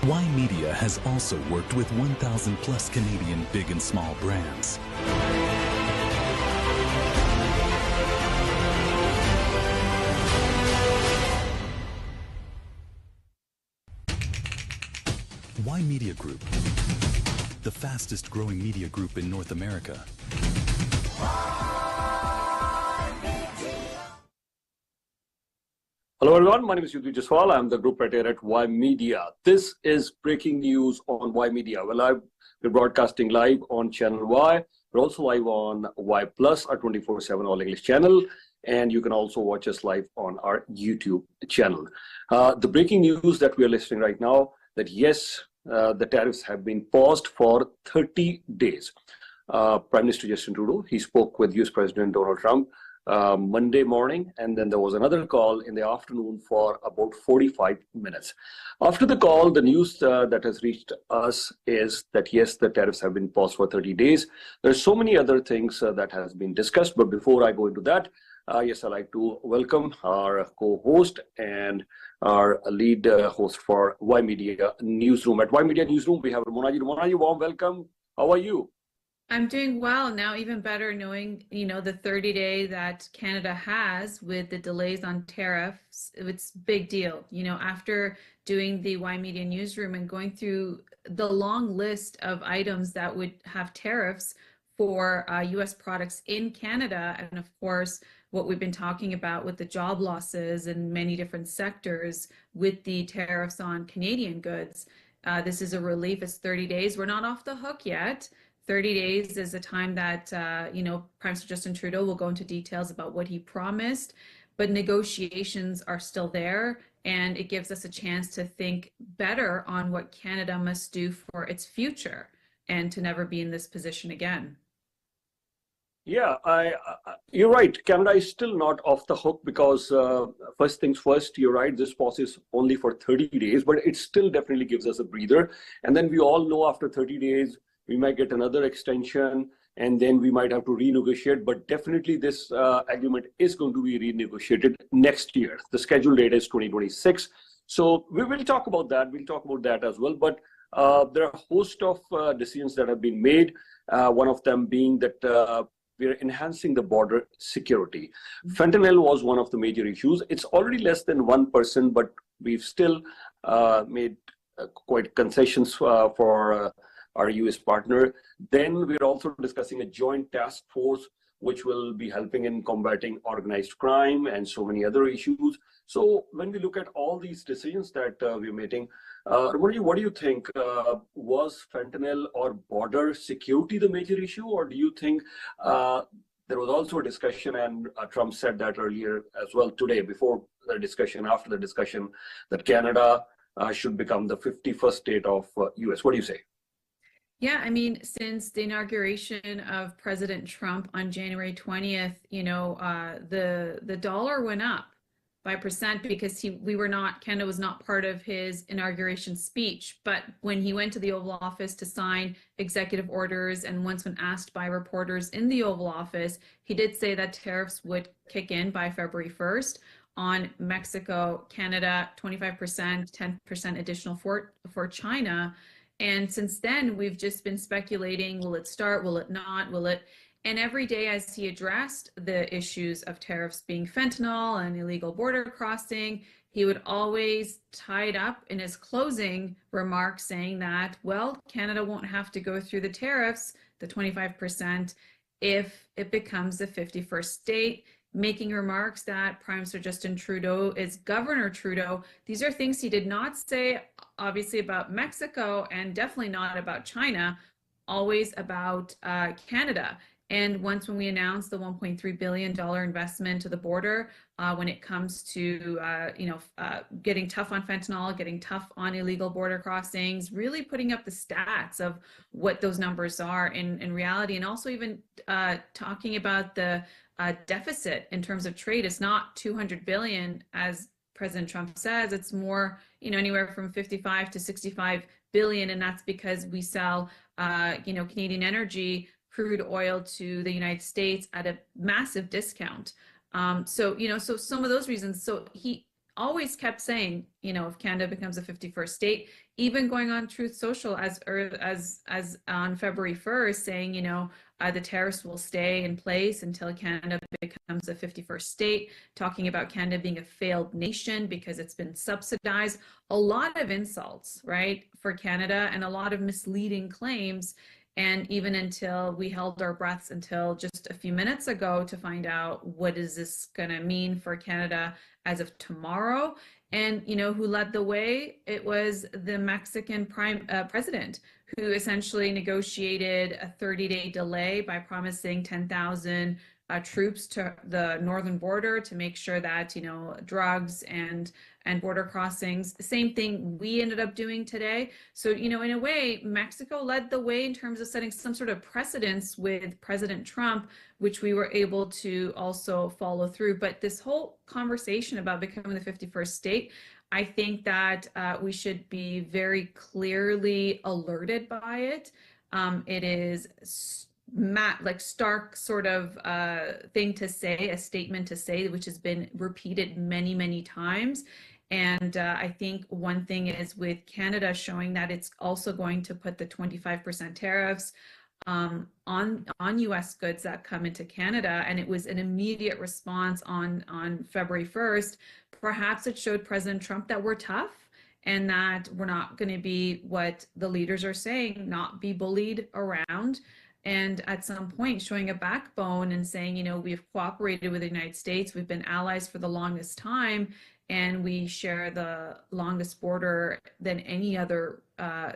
Ymedia has also worked with 1,000 plus Canadian big and small brands. Ymedia Group, the fastest growing media group in North America. Hello everyone, my name is Ymedia. I'm the group writer at Ymedia. This is breaking news on Ymedia. Well, we're broadcasting live on Channel Y. We're also live on Y Plus, our 24/7 All English channel, and you can also watch us live on our YouTube channel. The breaking news that we are listening right now, that yes, the tariffs have been paused for 30 days. Prime Minister Justin Trudeau, he spoke with US President Donald Trump Monday morning, and then there was another call in the afternoon for about 45 minutes. After the call, the news that has reached us is that yes, the tariffs have been paused for 30 days. There's so many other things that has been discussed, but before I go into that, yes, I'd like to welcome our co-host and our lead host for Ymedia Newsroom. At Ymedia Newsroom, we have Ramonaji. Ramonaji, warm welcome. How are you? I'm doing well now, even better knowing, the 30-day that Canada has with the delays on tariffs. It's a big deal. After doing the Ymedia Newsroom and going through the long list of items that would have tariffs for US products in Canada, and of course, what we've been talking about with the job losses in many different sectors with the tariffs on Canadian goods. This is a relief. It's 30 days. We're not off the hook yet. 30 days is a time that, Prime Minister Justin Trudeau will go into details about what he promised, but negotiations are still there, and it gives us a chance to think better on what Canada must do for its future and to never be in this position again. Yeah, you're right. Canada is still not off the hook because first things first, you're right, this pause is only for 30 days, but it still definitely gives us a breather. And then we all know after 30 days, we might get another extension and then we might have to renegotiate, but definitely this agreement is going to be renegotiated next year. The scheduled date is 2026. So we will talk about that. We'll talk about that as well. But there are a host of decisions that have been made. One of them being that we're enhancing the border security. Fentanyl was one of the major issues. It's already less than 1%, but we've still made quite concessions for our US partner. Then we're also discussing a joint task force which will be helping in combating organized crime and so many other issues. So when we look at all these decisions that we're making, Ramonaji, what do you think? Was fentanyl or border security the major issue, or do you think there was also a discussion, and Trump said that earlier as well today, before the discussion, after the discussion, that Canada should become the 51st state of US? What do you say? Yeah, I mean, since the inauguration of President Trump on January 20th, the dollar went up by percent because Canada was not part of his inauguration speech. But when he went to the Oval Office to sign executive orders, and once when asked by reporters in the Oval Office, he did say that tariffs would kick in by February 1st on Mexico, Canada, 25%, 10% additional for China. And since then, we've just been speculating, will it start, will it not, will it? And every day as he addressed the issues of tariffs being fentanyl and illegal border crossing, he would always tie it up in his closing remarks saying that, well, Canada won't have to go through the tariffs, the 25%, if it becomes the 51st state, making remarks that Prime Minister Justin Trudeau is Governor Trudeau. These are things he did not say, obviously, about Mexico, and definitely not about China, always about Canada. And once when we announced the $1.3 billion investment to the border, when it comes to, getting tough on fentanyl, getting tough on illegal border crossings, really putting up the stats of what those numbers are in reality, and also even talking about the deficit in terms of trade. It's not 200 billion, as President Trump says. It's more, anywhere from 55 to 65 billion, and that's because we sell, Canadian energy, crude oil to the United States at a massive discount. So some of those reasons. So he always kept saying, if Canada becomes a 51st state, even going on Truth Social as on February 1st, saying, the tariffs will stay in place until Canada becomes a 51st state, talking about Canada being a failed nation because it's been subsidized. A lot of insults, right, for Canada, and a lot of misleading claims. And even until we held our breaths until just a few minutes ago to find out what is this going to mean for Canada as of tomorrow. And who led the way? It was the Mexican president, who essentially negotiated a 30-day delay by promising 10,000 troops to the northern border to make sure that drugs and border crossings. Same thing we ended up doing today. So in a way, Mexico led the way in terms of setting some sort of precedence with President Trump, which we were able to also follow through. But this whole conversation about becoming the 51st state, I think that we should be very clearly alerted by it. It is stark sort of thing to say, a statement to say, which has been repeated many, many times. And I think one thing is with Canada showing that it's also going to put the 25% tariffs on US goods that come into Canada, and it was an immediate response on February 1st. Perhaps it showed President Trump that we're tough and that we're not going to be what the leaders are saying, not be bullied around. And at some point showing a backbone and saying, we've cooperated with the United States, we've been allies for the longest time, and we share the longest border than any other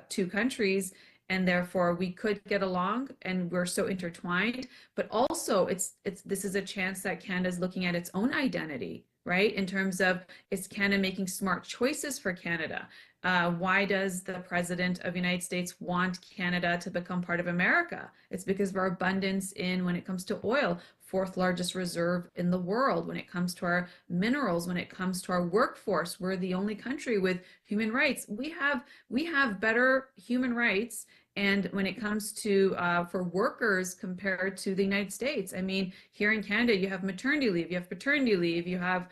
two countries, and therefore we could get along, and we're so intertwined. But also this is a chance that Canada's looking at its own identity, right? In terms of, is Canada making smart choices for Canada? Why does the president of the United States want Canada to become part of America? It's because of our abundance when it comes to oil, fourth largest reserve in the world. When it comes to our minerals, when it comes to our workforce, we're the only country with human rights. We have better human rights. And when it comes to for workers compared to the United States, I mean, here in Canada, you have maternity leave, you have paternity leave, you have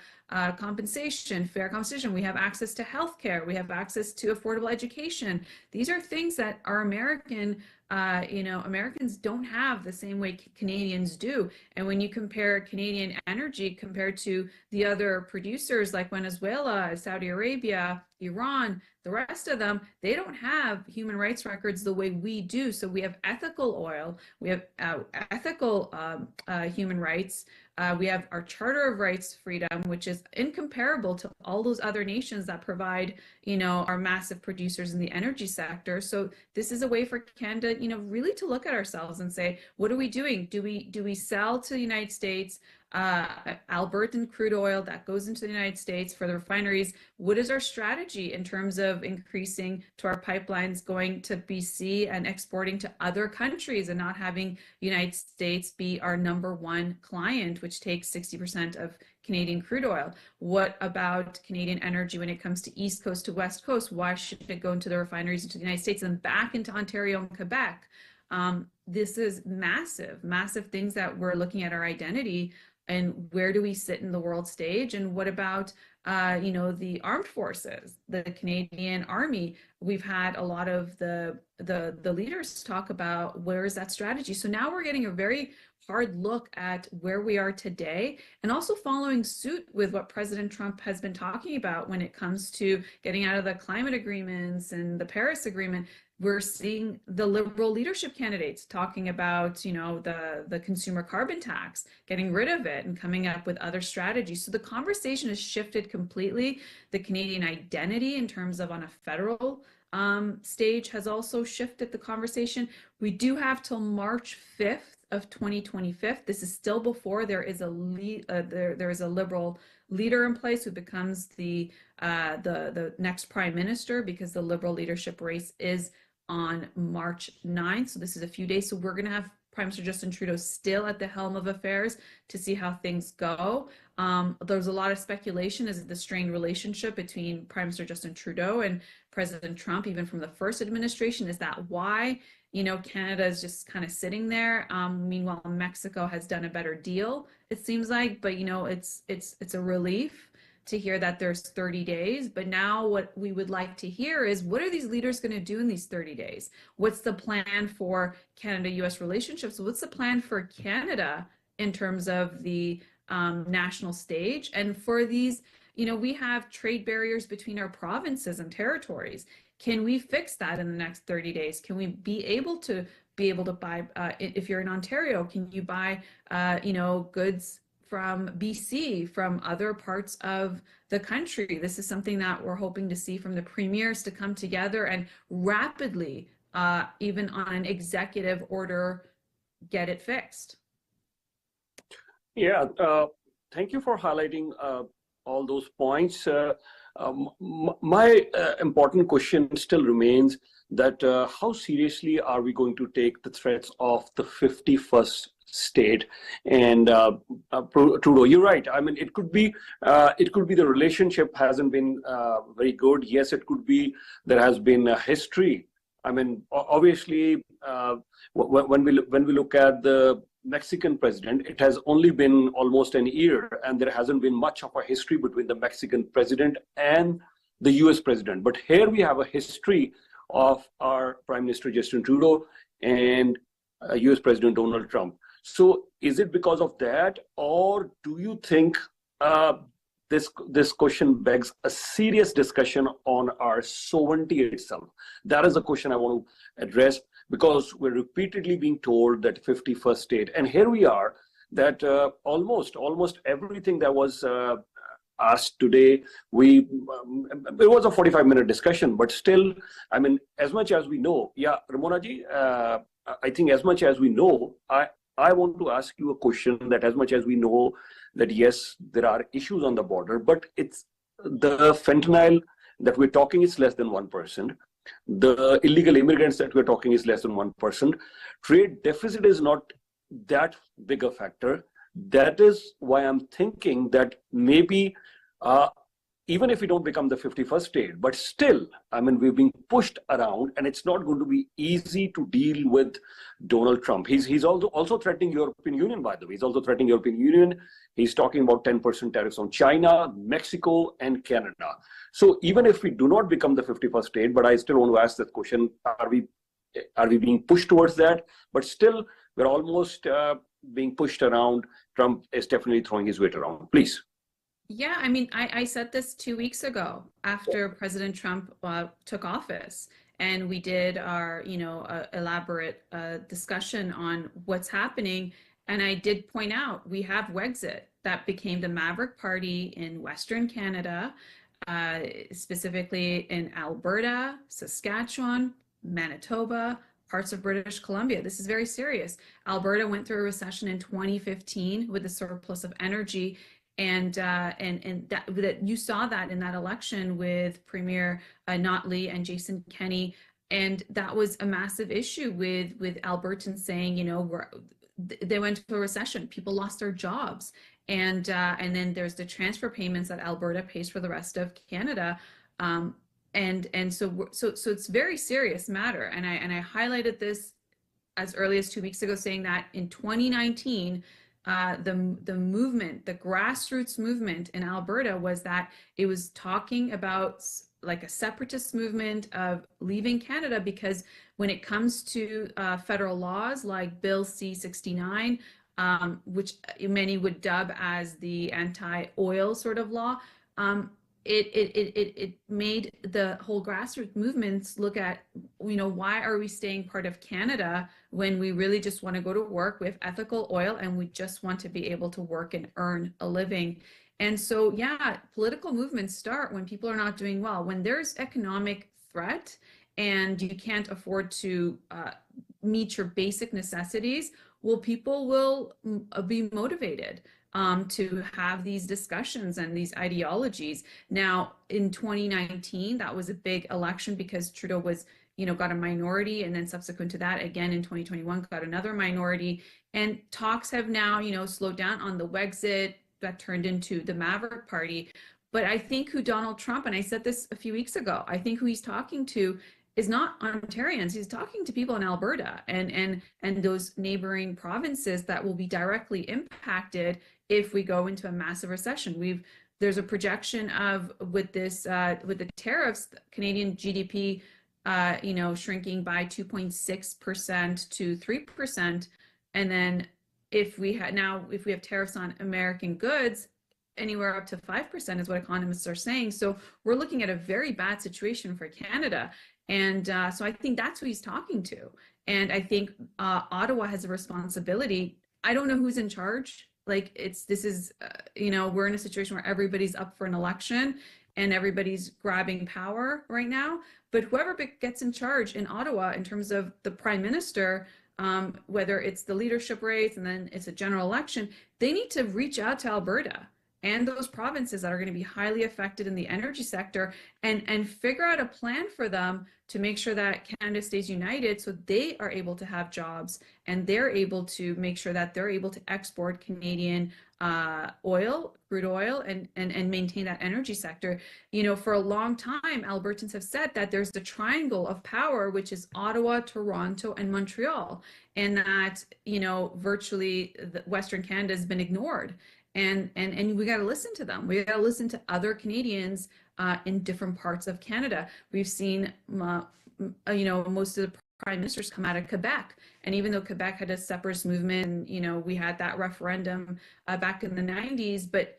compensation, fair compensation. We have access to healthcare. We have access to affordable education. These are things that our Americans don't have the same way Canadians do. And when you compare Canadian energy compared to the other producers like Venezuela, Saudi Arabia, Iran, the rest of them, they don't have human rights records the way we do. So we have ethical oil, we have ethical human rights. We have our Charter of Rights freedom, which is incomparable to all those other nations that provide, our massive producers in the energy sector. So this is a way for Canada, really to look at ourselves and say, what are we doing? Do we sell to the United States Albertan crude oil that goes into the United States for the refineries? What is our strategy in terms of increasing to our pipelines going to BC and exporting to other countries and not having the United States be our #1 client, which takes 60% of Canadian crude oil? What about Canadian energy when it comes to East Coast to West Coast? Why should it go into the refineries into the United States and back into Ontario and Quebec? This is massive, massive things that we're looking at our identity and where do we sit in the world stage? And what about, the armed forces, the Canadian Army? We've had a lot of the leaders talk about where is that strategy. So now we're getting a very hard look at where we are today, and also following suit with what President Trump has been talking about when it comes to getting out of the climate agreements and the Paris Agreement. We're seeing the Liberal leadership candidates talking about, the consumer carbon tax, getting rid of it and coming up with other strategies. So the conversation has shifted completely. The Canadian identity in terms of on a federal stage has also shifted the conversation. We do have till March 5th of 2025. This is still before there is there is a Liberal leader in place who becomes the next prime minister, because the Liberal leadership race is on March 9th. So this is a few days. So we're going to have Prime Minister Justin Trudeau still at the helm of affairs to see how things go. There's a lot of speculation as the strained relationship between Prime Minister Justin Trudeau and President Trump, even from the first administration. Is that why, Canada is just kind of sitting there? Meanwhile, Mexico has done a better deal, it seems like, but it's a relief to hear that there's 30 days. But now what we would like to hear is, what are these leaders going to do in these 30 days? What's the plan for Canada-US relationships? What's the plan for Canada in terms of the national stage? And for these, we have trade barriers between our provinces and territories. Can we fix that in the next 30 days? Can we be able to buy, if you're in Ontario, can you buy, goods from BC, from other parts of the country? This is something that we're hoping to see from the premiers to come together and rapidly, even on an executive order, get it fixed. Yeah, thank you for highlighting all those points. My important question still remains that how seriously are we going to take the threats of the 51st state? And Trudeau, you're right. I mean, it could be the relationship hasn't been very good. Yes, it could be there has been a history. I mean, obviously, when we look at the Mexican president, it has only been almost an year, and there hasn't been much of a history between the Mexican president and the US president. But here we have a history of our Prime Minister Justin Trudeau and US President Donald Trump. So is it because of that, or do you think this question begs a serious discussion on our sovereignty itself? That is the question I want to address, because we're repeatedly being told that 51st state, and here we are, that almost everything that was asked today, it was a 45-minute discussion, but still, I mean, as much as we know, yeah, Ramona ji, I think as much as we know, I want to ask you a question that as much as we know that yes, there are issues on the border, but it's the fentanyl that we're talking is less than 1%. The illegal immigrants that we're talking is less than 1%. Trade deficit is not that big a factor. That is why I'm thinking that maybe even if we don't become the 51st state, but still, I mean, we're being pushed around, and it's not going to be easy to deal with Donald Trump. He's also threatening European Union, by the way. He's also threatening European Union. He's talking about 10% tariffs on China, Mexico, and Canada. So even if we do not become the 51st state, but I still want to ask that question, are we being pushed towards that? But still, we're almost being pushed around. Trump is definitely throwing his weight around. Please. Yeah, I mean, I said this 2 weeks ago after President Trump took office, and we did our, elaborate discussion on what's happening. And I did point out, we have Wexit that became the Maverick Party in Western Canada, specifically in Alberta, Saskatchewan, Manitoba, parts of British Columbia. This is very serious. Alberta went through a recession in 2015 with a surplus of energy. And that you saw that in that election with Premier Notley and Jason Kenney, and that was a massive issue with Albertans saying, they went into a recession, people lost their jobs, and then there's the transfer payments that Alberta pays for the rest of Canada, and so it's a very serious matter, and I highlighted this as early as 2 weeks ago, saying that in 2019. The movement, the grassroots movement in Alberta, was that it was talking about like a separatist movement of leaving Canada, because when it comes to federal laws like Bill C-69, which many would dub as the anti-oil sort of law, it made the whole grassroots movements look at, why are we staying part of Canada when we really just want to go to work with ethical oil, and we just want to be able to work and earn a living. And so, yeah, political movements start when people are not doing well, when there's economic threat and you can't afford to meet your basic necessities. Well, people will be motivated to have these discussions and these ideologies. Now, in 2019, that was a big election because Trudeau was, got a minority, and then subsequent to that, again in 2021, got another minority. And talks have now, slowed down on the Wexit that turned into the Maverick Party. But I think who Donald Trump, and I said this a few weeks ago, I think who he's talking to is not Ontarians. He's talking to people in Alberta and those neighboring provinces that will be directly impacted if we go into a massive recession. there's a projection of with the tariffs, Canadian GDP, shrinking by 2.6% to 3%, and then if we have tariffs on American goods, anywhere up to 5% is what economists are saying. So we're looking at a very bad situation for Canada. And so I think that's who he's talking to. And I think Ottawa has a responsibility. I don't know who's in charge. Like we're in a situation where everybody's up for an election and everybody's grabbing power right now. But whoever gets in charge in Ottawa in terms of the prime minister, whether it's the leadership race and then it's a general election, they need to reach out to Alberta and those provinces that are going to be highly affected in the energy sector and figure out a plan for them to make sure that Canada stays united so they are able to have jobs and they're able to make sure that they're able to export Canadian crude oil, and maintain that energy sector. For a long time, Albertans have said that there's the triangle of power, which is Ottawa, Toronto, and Montreal, and that, virtually Western Canada has been ignored. And we got to listen to them. We got to listen to other Canadians in different parts of Canada. We've seen, most of the prime ministers come out of Quebec. And even though Quebec had a separatist movement, we had that referendum back in the 90s, but,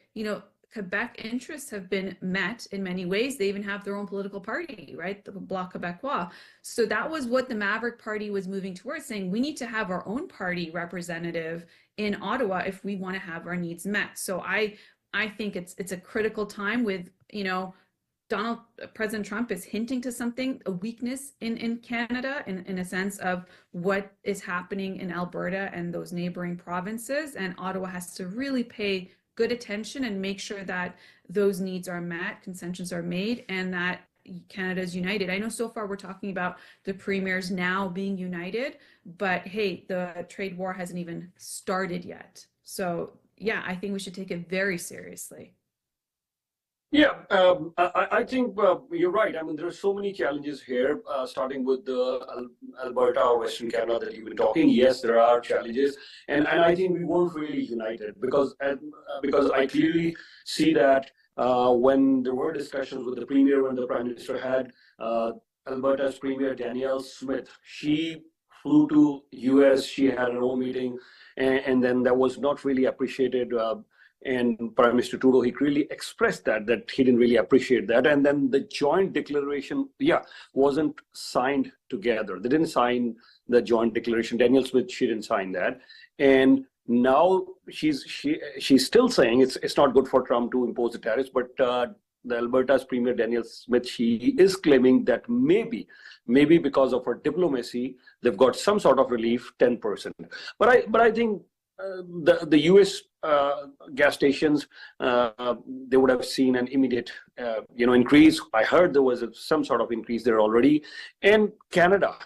Quebec interests have been met in many ways. They even have their own political party, right? The Bloc Québécois. So that was what the Maverick Party was moving towards, saying we need to have our own party representative in Ottawa if we want to have our needs met. So I think it's a critical time with, President Trump is hinting to something, a weakness in Canada in a sense of what is happening in Alberta and those neighboring provinces. And Ottawa has to really pay good attention and make sure that those needs are met, concessions are made, and that Canada is united. I know so far we're talking about the premiers now being united, but hey, the trade war hasn't even started yet. So yeah, I think we should take it very seriously. Yeah, I think you're right. I mean, there are so many challenges here, starting with the Alberta or Western Canada that you've been talking. Yes, there are challenges, and I think we weren't really united because I clearly see that when there were discussions with the Premier, when the Prime Minister had Alberta's Premier Danielle Smith, she flew to US, she had her own meeting, and then that was not really appreciated. And Prime Minister Trudeau, he clearly expressed that he didn't really appreciate that. And then the joint declaration, wasn't signed together. They didn't sign the joint declaration. Danielle Smith, she didn't sign that. And now she's still saying it's not good for Trump to impose the tariffs, but the Alberta's Premier Danielle Smith, she is claiming that maybe because of her diplomacy, they've got some sort of relief, 10%. But I think the U.S. Gas stations, they would have seen an immediate, increase. I heard there was some sort of increase there already. And Canada,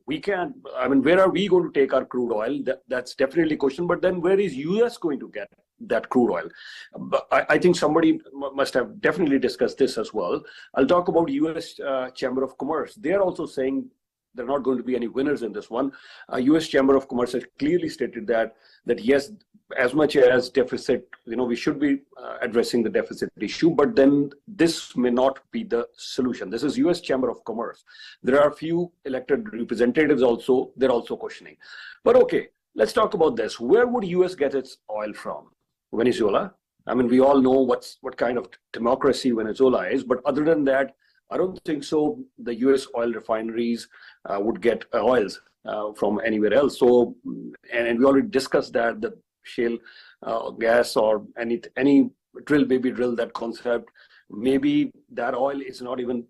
where are we going to take our crude oil? That's definitely a question. But then where is U.S. going to get that crude oil? But I think somebody must have definitely discussed this as well. I'll talk about U.S. Chamber of Commerce. They're also saying there are not going to be any winners in this one. U.S. Chamber of Commerce has clearly stated that yes, as much as deficit, we should be addressing the deficit issue, but then this may not be the solution. This is U.S. Chamber of Commerce. There are a few elected representatives also, they're also questioning. But okay, let's talk about this. Where would U.S. get its oil from? Venezuela? I mean, we all know what kind of democracy Venezuela is, but other than that, I don't think so. The U.S. oil refineries would get oils from anywhere else. So, and we already discussed that the shale gas or any drill, baby drill, that concept, maybe that oil is not even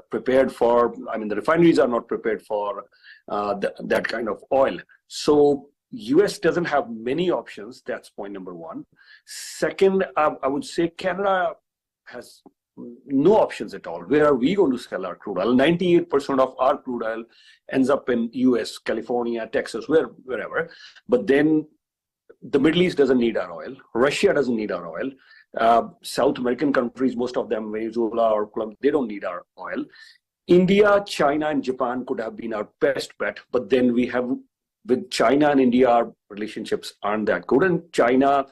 prepared for. I mean, the refineries are not prepared for that kind of oil. So, U.S. doesn't have many options. That's point number one. Second, I would say Canada has no options at all. Where are we going to sell our crude oil? 98% of our crude oil ends up in US, California, Texas, wherever. But then the Middle East doesn't need our oil. Russia doesn't need our oil. South American countries, most of them, Venezuela or Colombia, they don't need our oil. India, China, and Japan could have been our best bet. But then we have, with China and India, our relationships aren't that good. And China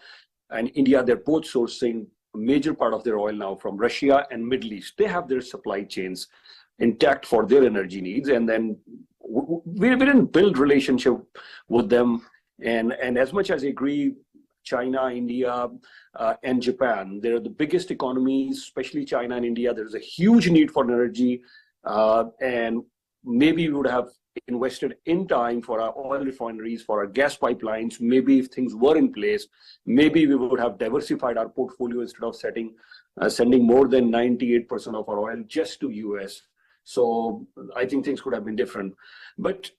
and India, they're both sourcing a major part of their oil now from Russia and Middle East. They have their supply chains intact for their energy needs. And then we didn't build relationship with them. And as much as I agree, China, India, and Japan, they're the biggest economies, especially China and India. There's a huge need for energy. And maybe we would have invested in time for our oil refineries, for our gas pipelines. Maybe if things were in place, maybe we would have diversified our portfolio instead of sending more than 98% of our oil just to US. So I think things could have been different. But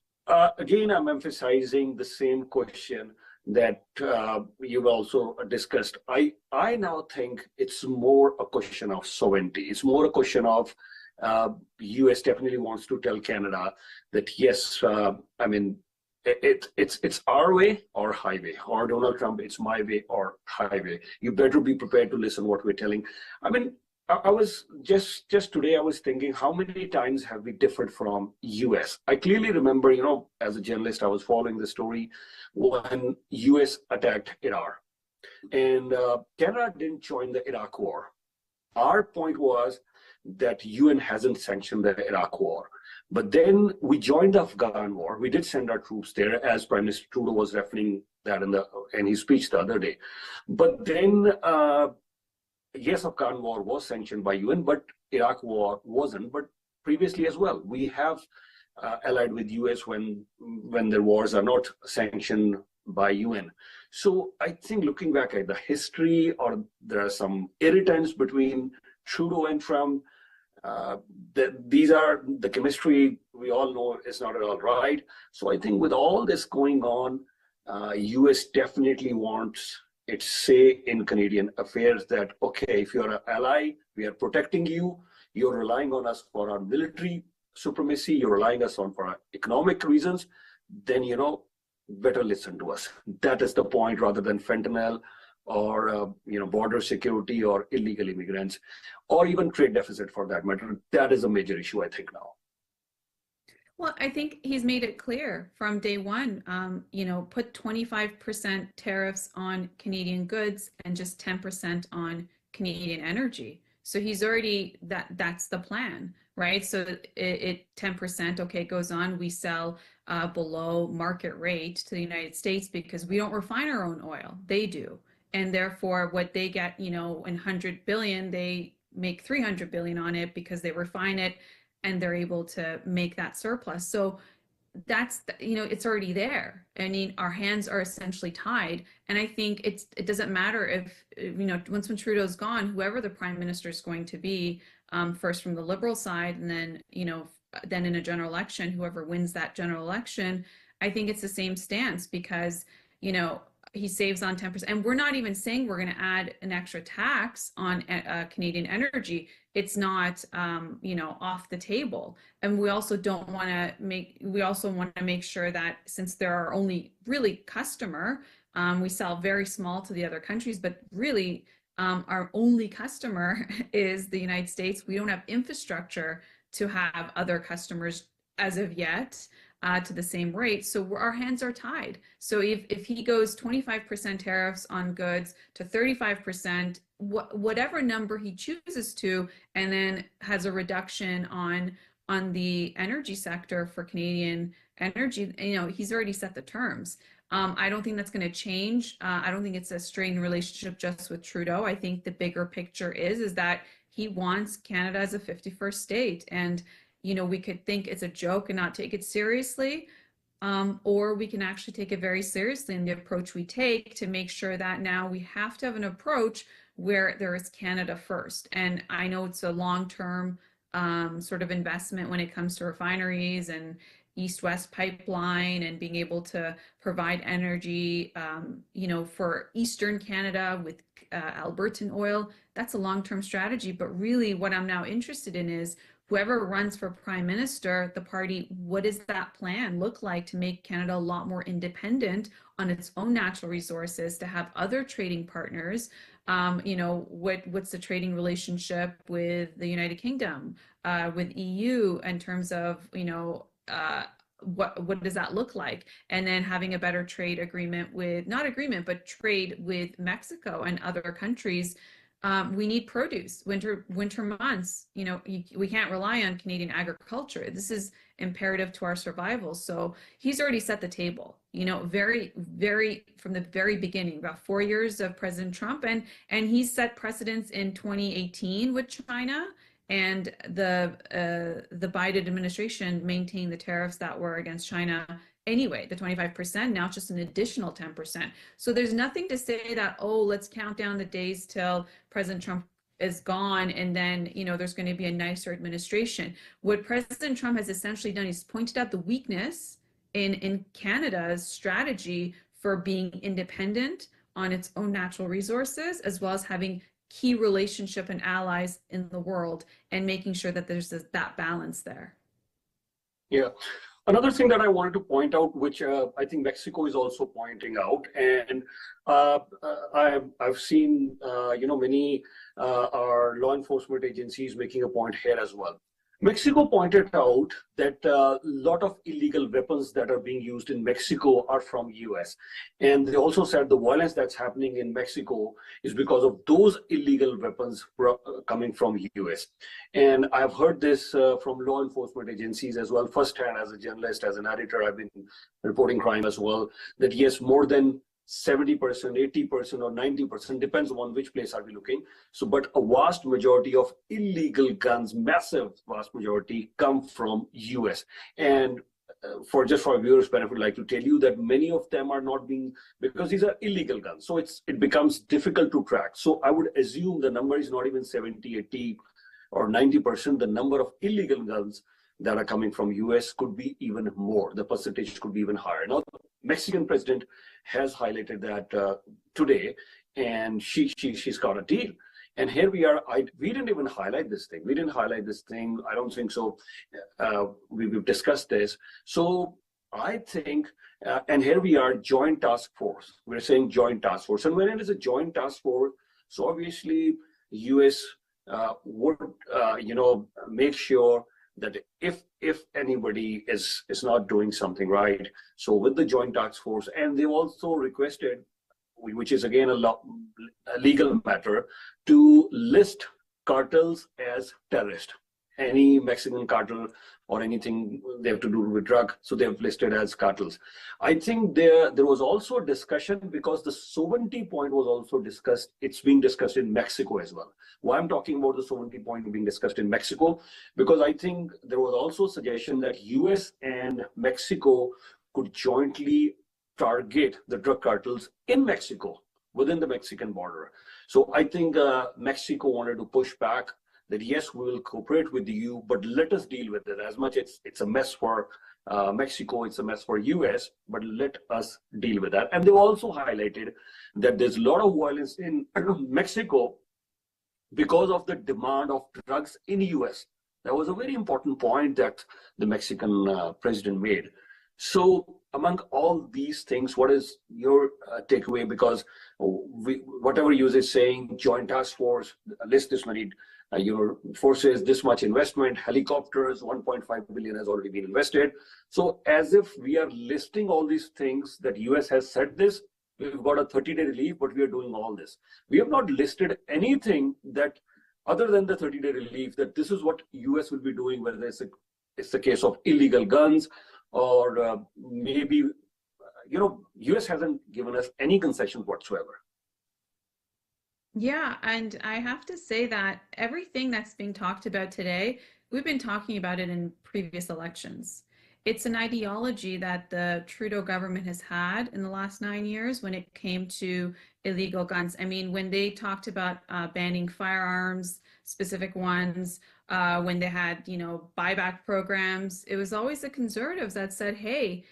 again, I'm emphasizing the same question that you've also discussed. I now think it's more a question of sovereignty. It's more a question of US definitely wants to tell Canada that yes, I mean, it's our way or highway, or Donald Trump, it's my way or highway. You better be prepared to listen what we're telling. I mean, I was just today I was thinking, how many times have we differed from US? I clearly remember, you know, as a journalist, I was following the story when US attacked Iraq, and Canada didn't join the Iraq war. Our point was that UN hasn't sanctioned the Iraq war. But then we joined the Afghan war. We did send our troops there, as Prime Minister Trudeau was referring that in his speech the other day. But then, yes, Afghan war was sanctioned by UN, but Iraq war wasn't. But previously as well, we have allied with US when their wars are not sanctioned by UN. So I think looking back at the history, or there are some irritants between Trudeau and Trump. These are the chemistry we all know is not at all right. So I think with all this going on, US definitely wants its say in Canadian affairs that, okay, if you're an ally, we are protecting you. You're relying on us for our military supremacy. You're relying us on for our economic reasons. Then, you know, better listen to us. That is the point, rather than fentanyl or border security or illegal immigrants, or even trade deficit for that matter. That is a major issue, I think, now. Well, I think he's made it clear from day one, put 25% tariffs on Canadian goods and just 10% on Canadian energy. So he's already, that's the plan, right? So it 10%, okay, goes on, we sell below market rate to the United States because we don't refine our own oil, they do. And therefore what they get, in 100 billion, they make 300 billion on it because they refine it and they're able to make that surplus. So that's, it's already there. I mean, our hands are essentially tied. And I think it doesn't matter if, once when Trudeau's gone, whoever the prime minister is going to be, first from the Liberal side, and then, then in a general election, whoever wins that general election, I think it's the same stance because, he saves on 10%. And we're not even saying we're going to add an extra tax on Canadian energy. It's not, off the table. And we also want to make sure that since there are only really customer, we sell very small to the other countries, but really our only customer is the United States. We don't have infrastructure to have other customers as of yet. To the same rate. So our hands are tied. So if he goes 25% tariffs on goods to 35%, whatever number he chooses to, and then has a reduction on the energy sector for Canadian energy, he's already set the terms. I don't think that's going to change. I don't think it's a strained relationship just with Trudeau. I think the bigger picture is that he wants Canada as a 51st state. And we could think it's a joke and not take it seriously, or we can actually take it very seriously in the approach we take to make sure that now we have to have an approach where there is Canada first. And I know it's a long-term sort of investment when it comes to refineries and East-West pipeline and being able to provide energy, for Eastern Canada with Albertan oil. That's a long-term strategy. But really what I'm now interested in is whoever runs for prime minister, the party, what does that plan look like to make Canada a lot more independent on its own natural resources, to have other trading partners? What's the trading relationship with the United Kingdom, with EU in terms of, what does that look like? And then having a better trade agreement with, not agreement, but trade with Mexico and other countries. we need produce, winter months. You know, we can't rely on Canadian agriculture. This is imperative to our survival. So he's already set the table, you know, very from the very beginning, about 4 years of President Trump, and he set precedents in 2018 with China. And the Biden administration maintained the tariffs that were against China anyway, the 25%. Now it's just an additional 10%. So there's nothing to say that, oh, let's count down the days till President Trump is gone and then, you know, there's going to be a nicer administration. What President Trump has essentially done is pointed out the weakness in Canada's strategy for being independent on its own natural resources, as well as having key relationship and allies in the world, and making sure that there's that balance there. Yeah. Another thing that I wanted to point out, which I think Mexico is also pointing out, and I've seen many our law enforcement agencies making a point here as well. Mexico pointed out that a lot of illegal weapons that are being used in Mexico are from US. And they also said the violence that's happening in Mexico is because of those illegal weapons coming from US. And I've heard this from law enforcement agencies as well, firsthand as a journalist, as an editor. I've been reporting crime as well, that yes, more than 70%, 80%, or 90%, depends on which place are we looking. So, but a vast majority of illegal guns, massive vast majority, come from US. And for our viewers' benefit, I'd like to tell you that many of them are not being, because these are illegal guns. So it becomes difficult to track. So I would assume the number is not even 70, 80, or 90%. The number of illegal guns that are coming from US could be even more. The percentage could be even higher. Now, Mexican president has highlighted that today, and she's got a deal. And here we are. We didn't even highlight this thing. We didn't highlight this thing. I don't think so. We've discussed this. So I think, and here we are, joint task force. We're saying joint task force. And when it is a joint task force, so obviously US would, make sure that if anybody is not doing something right, so with the joint task force, and they also requested, which is again a legal matter, to list cartels as terrorist. Any Mexican cartel or anything they have to do with drug, so they have listed as cartels. I think there was also a discussion, because the sovereignty point was also discussed. It's being discussed in Mexico as well. Why I'm talking about the sovereignty point being discussed in Mexico, because I think there was also a suggestion that US and Mexico could jointly target the drug cartels in Mexico, within the Mexican border. So I think Mexico wanted to push back that yes, we will cooperate with the EU, but let us deal with it. As much it's a mess for Mexico, it's a mess for US, but let us deal with that. And they also highlighted that there's a lot of violence in Mexico because of the demand of drugs in US. That was a very important point that the Mexican president made. So among all these things, what is your takeaway? Because whatever you is saying, joint task force, list this many your forces, this much investment, helicopters, 1.5 billion has already been invested. So as if we are listing all these things that US has said this, we've got a 30-day relief, but we are doing all this. We have not listed anything that other than the 30-day relief, that this is what US will be doing, whether it's the case of illegal guns, or maybe, US hasn't given us any concessions whatsoever. Yeah, and I have to say that everything that's being talked about today, we've been talking about it in previous elections. It's an ideology that the Trudeau government has had in the last 9 years when it came to illegal guns. I mean, when they talked about banning firearms, specific ones, when they had, buyback programs, it was always the conservatives that said, hey,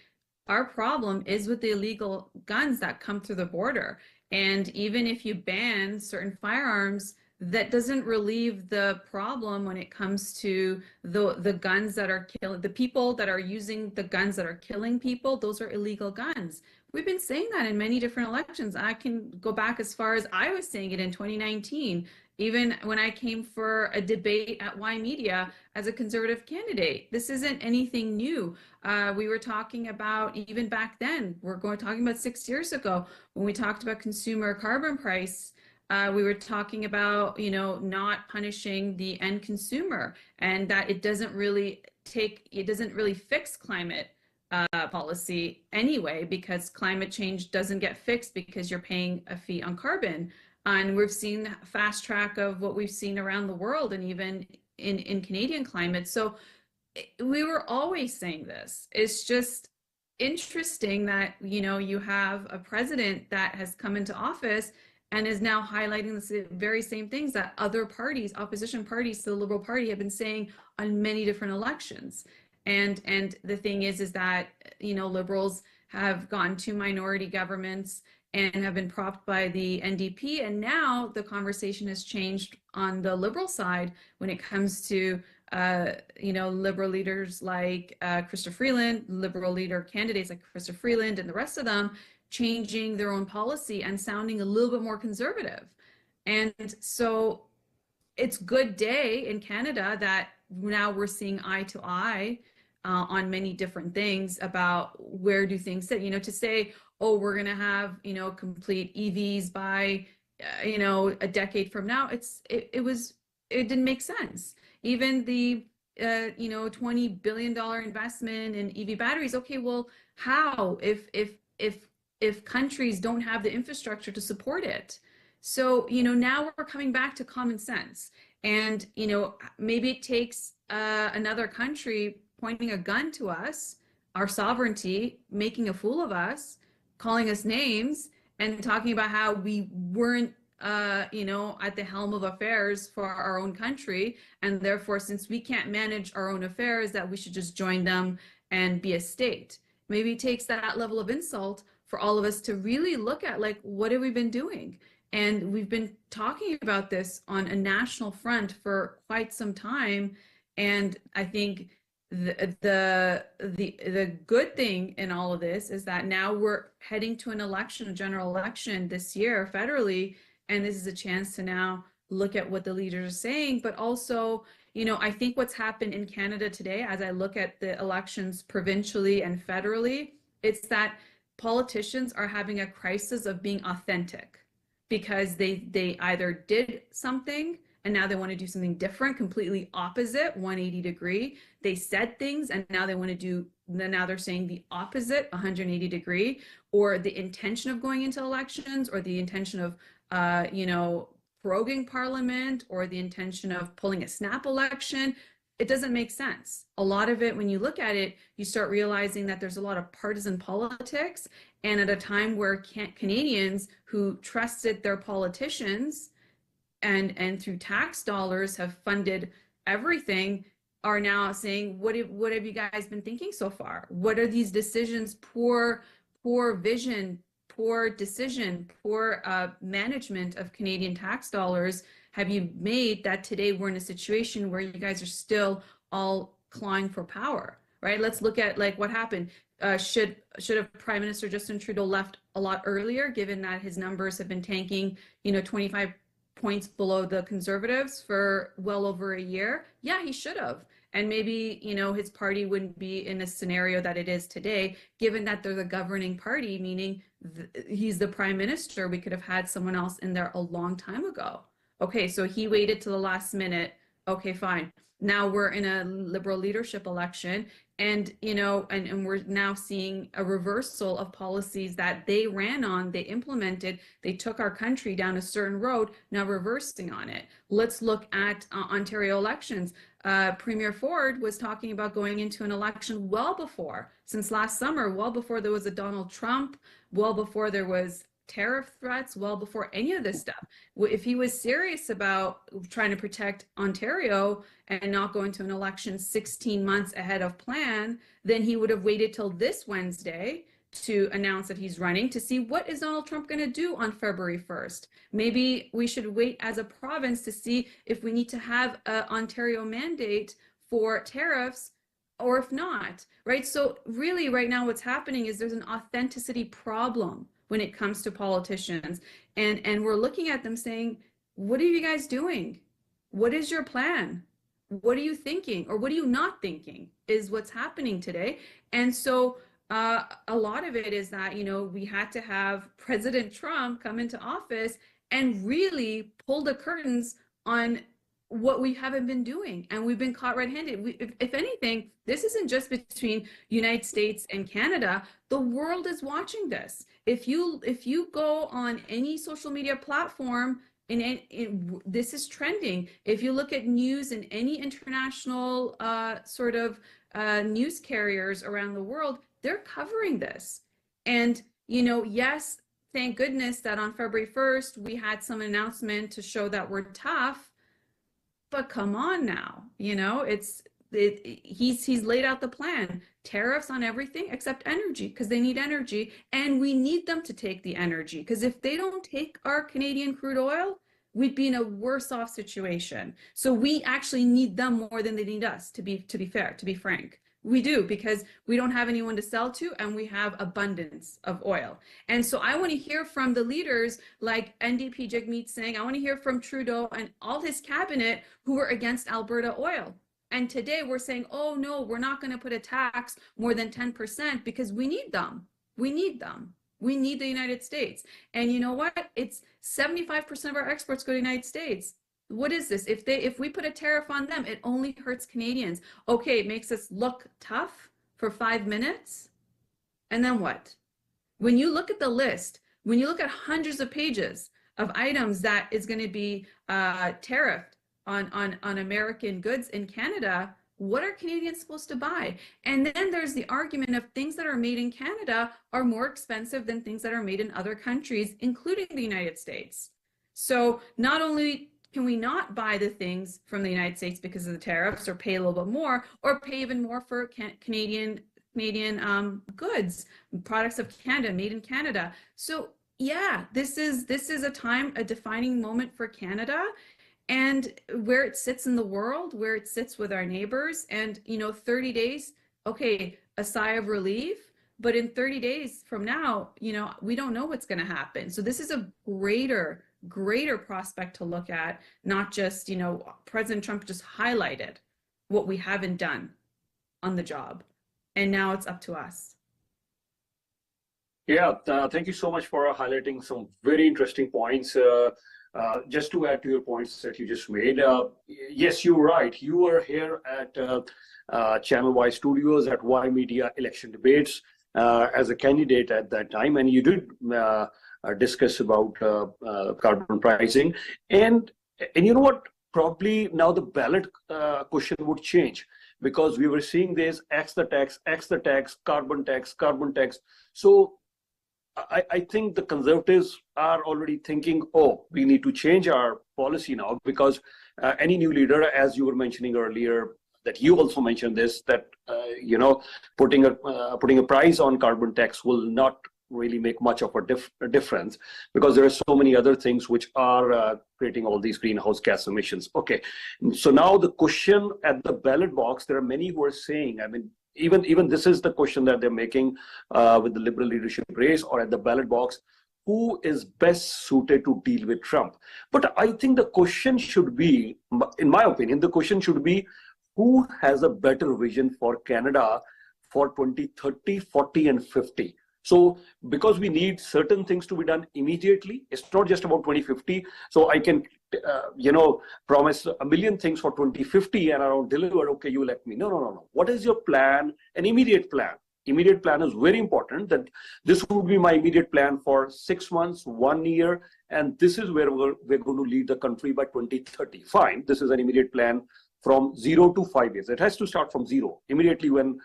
our problem is with the illegal guns that come through the border. And even if you ban certain firearms, that doesn't relieve the problem when it comes to the guns that are killing, the people that are using the guns that are killing people. Those are illegal guns. We've been saying that in many different elections. I can go back as far as I was saying it in 2019, even when I came for a debate at Ymedia as a conservative candidate. This isn't anything new. We were talking about, even back then, talking about 6 years ago, when we talked about consumer carbon price, We were talking about, not punishing the end consumer, and that it doesn't really fix climate policy anyway, because climate change doesn't get fixed because you're paying a fee on carbon. And we've seen fast track of what we've seen around the world and even in Canadian climate. So we were always saying this. It's just interesting that, you have a president that has come into office and is now highlighting the very same things that other parties, opposition parties to the Liberal Party, have been saying on many different elections. And the thing is that, Liberals have gone to minority governments and have been propped by the NDP. And now the conversation has changed on the Liberal side when it comes to, Liberal leaders like Chrystia Freeland, Liberal leader candidates like Chrystia Freeland and the rest of them changing their own policy and sounding a little bit more conservative. And so it's good day in Canada that now we're seeing eye to eye on many different things about where do things sit. To say, oh, we're going to have, complete EVs by, a decade from now, it didn't make sense. Even the, $20 billion investment in EV batteries. Okay, well, how if countries don't have the infrastructure to support it? So, now we're coming back to common sense. And, maybe it takes another country pointing a gun to us, our sovereignty, making a fool of us, calling us names, and talking about how we weren't, at the helm of affairs for our own country. And therefore, since we can't manage our own affairs, that we should just join them and be a state. Maybe it takes that level of insult for all of us to really look at, like, what have we been doing? And we've been talking about this on a national front for quite some time. And I think the good thing in all of this is that now we're heading to an election, a general election this year federally, and this is a chance to now look at what the leaders are saying. But also, I think what's happened in Canada today, as I look at the elections provincially and federally, it's that politicians are having a crisis of being authentic, because they either did something and now they want to do something different, completely opposite, 180 degree. They said things and now they want to do, now they're saying the opposite, 180 degree, or the intention of going into elections, or the intention of, proroguing Parliament, or the intention of pulling a snap election. It doesn't make sense. A lot of it, when you look at it, you start realizing that there's a lot of partisan politics. And at a time where Canadians who trusted their politicians and through tax dollars have funded everything, are now saying, what have you guys been thinking so far? What are these decisions? Poor vision, poor decision, poor management of Canadian tax dollars have you made, that today we're in a situation where you guys are still all clawing for power, right? Let's look at, like, what happened. Should have Prime Minister Justin Trudeau left a lot earlier, given that his numbers have been tanking, 25 points below the Conservatives for well over a year? Yeah, he should have. And maybe, his party wouldn't be in a scenario that it is today, given that they're the governing party, meaning he's the prime minister. We could have had someone else in there a long time ago. Okay, so he waited to the last minute. Okay, fine. Now we're in a Liberal leadership election, and and we're now seeing a reversal of policies that they ran on, they implemented, they took our country down a certain road, now reversing on it. Let's look at Ontario elections. Premier Ford was talking about going into an election well before, since last summer, well before there was a Donald Trump, well before there was tariff threats, well before any of this stuff. If he was serious about trying to protect Ontario and not go into an election 16 months ahead of plan, then he would have waited till this Wednesday to announce that he's running, to see what is Donald Trump going to do on February 1st. Maybe we should wait as a province to see if we need to have an Ontario mandate for tariffs, or if not, right? So really right now what's happening is there's an authenticity problem when it comes to politicians. And we're looking at them saying, what are you guys doing? What is your plan? What are you thinking? Or what are you not thinking is what's happening today. And so a lot of it is that, we had to have President Trump come into office and really pull the curtains on what we haven't been doing, and we've been caught red-handed. If anything, this isn't just between United States and Canada. The world is watching this. If you go on any social media platform, this is trending. If you look at news in any international news carriers around the world, they're covering this. And yes, thank goodness that on February 1st we had some announcement to show that we're tough. But come on now, he's laid out the plan. Tariffs on everything except energy, because they need energy, and we need them to take the energy, because if they don't take our Canadian crude oil, we'd be in a worse off situation. So we actually need them more than they need us, to be fair, to be frank. We do, because we don't have anyone to sell to, and we have abundance of oil. And so I want to hear from the leaders like NDP Jagmeet Singh. I want to hear from Trudeau and all his cabinet who are against Alberta oil. And today we're saying, oh no, we're not going to put a tax more than 10% because we need them. We need them. We need the United States. And you know what? It's 75% of our exports go to the United States. What is this? If we put a tariff on them, it only hurts Canadians. Okay, it makes us look tough for 5 minutes. And then what? When you look at the list, when you look at hundreds of pages of items that is going to be tariffed on American goods in Canada, what are Canadians supposed to buy? And then there's the argument of things that are made in Canada are more expensive than things that are made in other countries, including the United States. So not only can we not buy the things from the United States because of the tariffs, or pay a little bit more, or pay even more for Canadian goods, products of Canada, made in Canada. So yeah, this is a defining moment for Canada, and where it sits in the world, where it sits with our neighbors. And 30 days, okay, a sigh of relief, but in 30 days from now, we don't know what's going to happen. So this is a greater prospect to look at, not just, President Trump just highlighted what we haven't done on the job, and now it's up to us. Yeah, thank you so much for highlighting some very interesting points. Just to add to your points that you just made, yes, you're right. You were here at Channel Y Studios at Ymedia election debates as a candidate at that time, and you did discuss about carbon pricing, and you know what, probably now the ballot question would change, because we were seeing this X the tax, carbon tax. So I think the Conservatives are already thinking, oh, we need to change our policy now, because any new leader, as you were mentioning earlier, that you also mentioned this, that putting a price on carbon tax will not really make much of a difference, because there are so many other things which are creating all these greenhouse gas emissions. Okay, so now the question at the ballot box, there are many who are saying, I mean, even this is the question that they're making with the Liberal leadership race, or at the ballot box, who is best suited to deal with Trump? But I think the question should be, in my opinion, the question should be, who has a better vision for Canada for 2030, 40, and 50? So because we need certain things to be done immediately, it's not just about 2050. So I can, promise a million things for 2050 and I don't deliver. Okay, you let me. No. What is your plan? An immediate plan. Immediate plan is very important. That this would be my immediate plan for 6 months, 1 year, and this is where we're going to lead the country by 2030. Fine, this is an immediate plan from 0 to 5 years. It has to start from 0 immediately when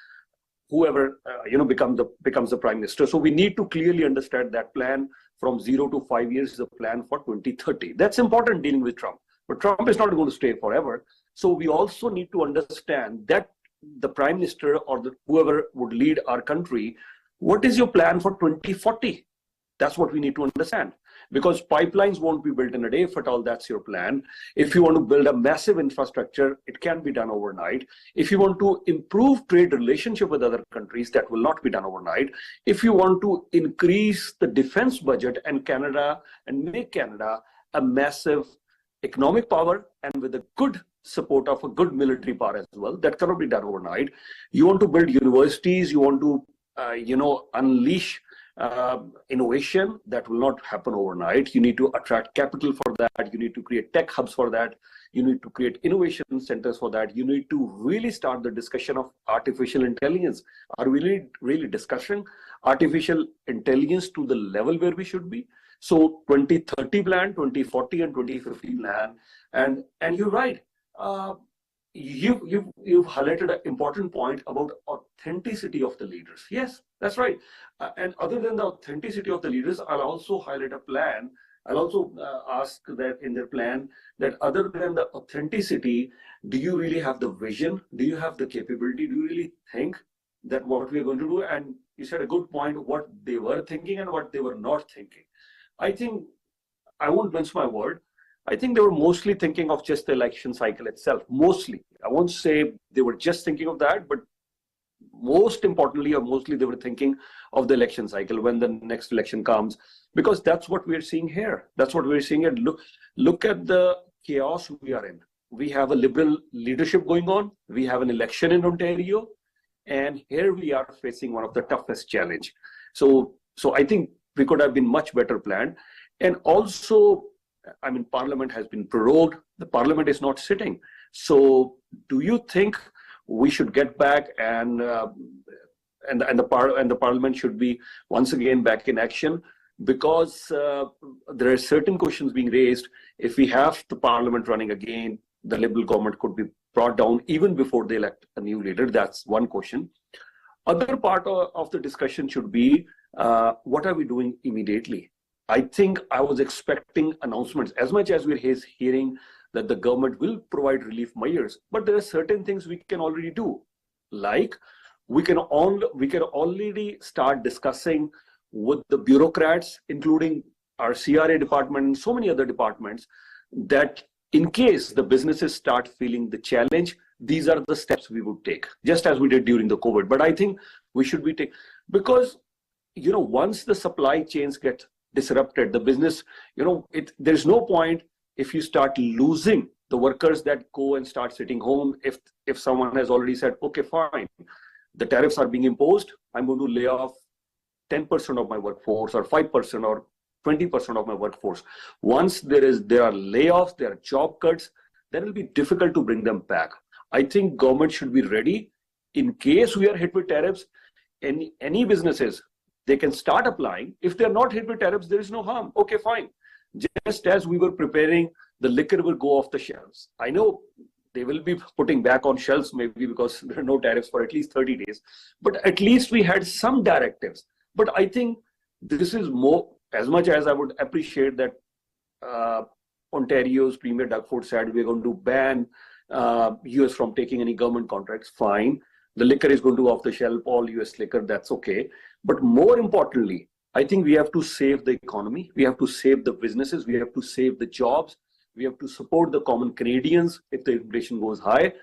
whoever becomes the prime minister. So we need to clearly understand that plan from 0 to 5 years is a plan for 2030. That's important dealing with Trump. But Trump is not going to stay forever. So we also need to understand that the prime minister or whoever would lead our country, what is your plan for 2040? That's what we need to understand. Because pipelines won't be built in a day, if at all that's your plan. If you want to build a massive infrastructure, it can be done overnight. If you want to improve trade relationship with other countries, that will not be done overnight. If you want to increase the defense budget and make Canada a massive economic power and with a good support of a good military power as well, that cannot be done overnight. You want to build universities, you want to unleash innovation that will not happen overnight. You need to attract capital for that. You need to create tech hubs for that. You need to create innovation centers for that. You need to really start the discussion of artificial intelligence. Are we really discussing artificial intelligence to the level where we should be? So 2030 plan, 2040 and 2050 plan. And you're right. You've highlighted an important point about authenticity of the leaders. Yes, that's right. And other than the authenticity of the leaders, I'll also highlight a plan. I'll also ask that in their plan that other than the authenticity, do you really have the vision? Do you have the capability? Do you really think that what we're going to do? And you said a good point, what they were thinking and what they were not thinking. I think, I won't mince my word, I think they were mostly thinking of just the election cycle itself. Mostly. I won't say they were just thinking of that, but most importantly or mostly they were thinking of the election cycle when the next election comes, because that's what we're seeing here. That's what we're seeing. And look at the chaos we are in. We have a liberal leadership going on. We have an election in Ontario. And here we are facing one of the toughest challenge. So I think we could have been much better planned. And also, I mean, Parliament has been prorogued. The Parliament is not sitting. So do you think we should get back and the Parliament should be once again back in action? Because there are certain questions being raised. If we have the Parliament running again, the Liberal government could be brought down even before they elect a new leader. That's one question. Other part of the discussion should be, what are we doing immediately? I think I was expecting announcements, as much as we're hearing that the government will provide relief measures, but there are certain things we can already do. Like we can already start discussing with the bureaucrats, including our CRA department and so many other departments, that in case the businesses start feeling the challenge, these are the steps we would take, just as we did during the COVID. But I think we should be taking, because, you know, once the supply chains get disrupted, the business, you know, there's no point if you start losing the workers that go and start sitting home. If someone has already said, okay, fine, the tariffs are being imposed, I'm going to lay off 10% of my workforce or 5% or 20% of my workforce. Once there are layoffs, there are job cuts, then it'll be difficult to bring them back. I think government should be ready in case we are hit with tariffs. Any businesses, they can start applying. If they're not hit with tariffs, there is no harm. Okay, fine. Just as we were preparing, the liquor will go off the shelves. I know they will be putting back on shelves maybe because there are no tariffs for at least 30 days. But at least we had some directives. But I think this is more, as much as I would appreciate that Ontario's Premier Doug Ford said we're going to ban US from taking any government contracts, fine. The liquor is going to off the shelf, all US liquor, that's okay. But more importantly, I think we have to save the economy. We have to save the businesses. We have to save the jobs. We have to support the common Canadians if the inflation goes high.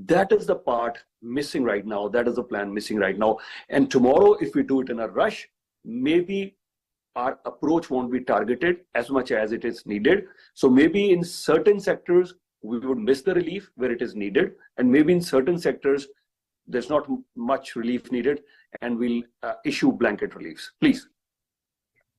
That is the part missing right now. That is the plan missing right now. And tomorrow, if we do it in a rush, maybe our approach won't be targeted as much as it is needed. So maybe in certain sectors, we would miss the relief where it is needed. And maybe in certain sectors, there's not much relief needed, and we'll issue blanket reliefs. Please.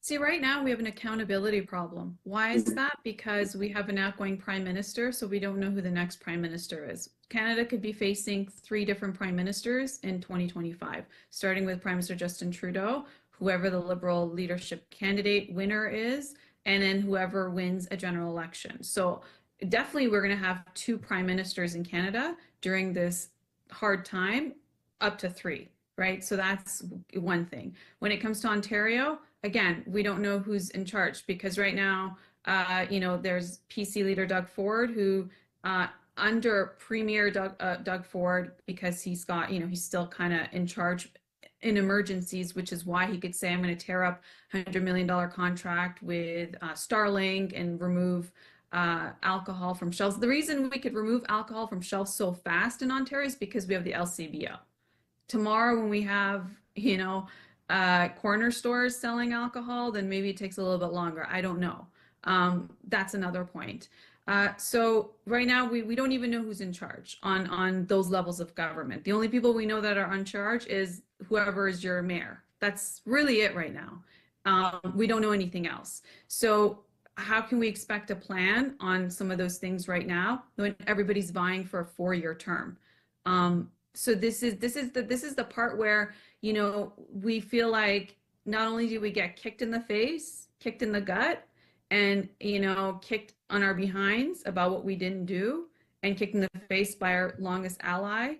See, right now we have an accountability problem. Why is that? Because we have an outgoing prime minister, so we don't know who the next prime minister is. Canada could be facing 3 different prime ministers in 2025, starting with Prime Minister Justin Trudeau, whoever the Liberal leadership candidate winner is, and then whoever wins a general election. So definitely we're going to have 2 prime ministers in Canada during this hard time, up to 3, right? So that's one thing. When it comes to Ontario, again, we don't know who's in charge, because right now, you know, there's PC leader Doug Ford, who under Premier Doug Ford, because he's got, you know, he's still kind of in charge in emergencies, which is why he could say, I'm going to tear up $100 million contract with Starlink and remove alcohol from shelves. The reason we could remove alcohol from shelves so fast in Ontario is because we have the LCBO. Tomorrow, when we have, you know, corner stores selling alcohol, then maybe it takes a little bit longer. I don't know. That's another point. So right now, we don't even know who's in charge on those levels of government. The only people we know that are in charge is whoever is your mayor, That's really it right now. We don't know anything else. So how can we expect a plan on some of those things right now when everybody's vying for a 4-year term? So this is the part where, you know, we feel like not only do we get kicked in the face, kicked in the gut, and, you know, kicked on our behinds about what we didn't do, and kicked in the face by our longest ally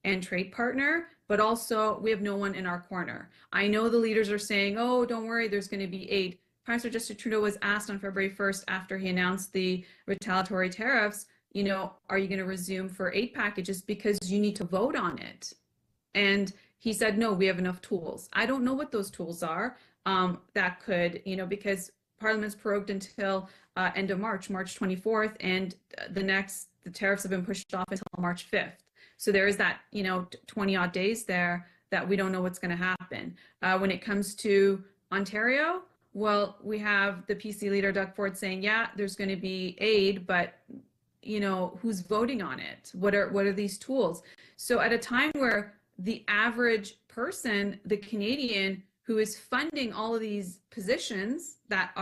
and trade partner, but also we have no one in our corner. I know the leaders are saying, oh, don't worry, there's going to be aid. Prime Minister Justin Trudeau was asked on February 1st after he announced the retaliatory tariffs, you know, are you going to resume for aid packages because you need to vote on it? And he said, no, we have enough tools. I don't know what those tools are that could, you know, because Parliament's prorogued until end of March, March 24th, and the tariffs have been pushed off until March 5th. So there is that, you know, 20 odd days there that we don't know what's going to happen. When it comes to Ontario, well, we have the PC leader, Doug Ford, saying, yeah, there's going to be aid, but, you know, who's voting on it? What are these tools? So at a time where the average person, the Canadian who is funding all of these positions that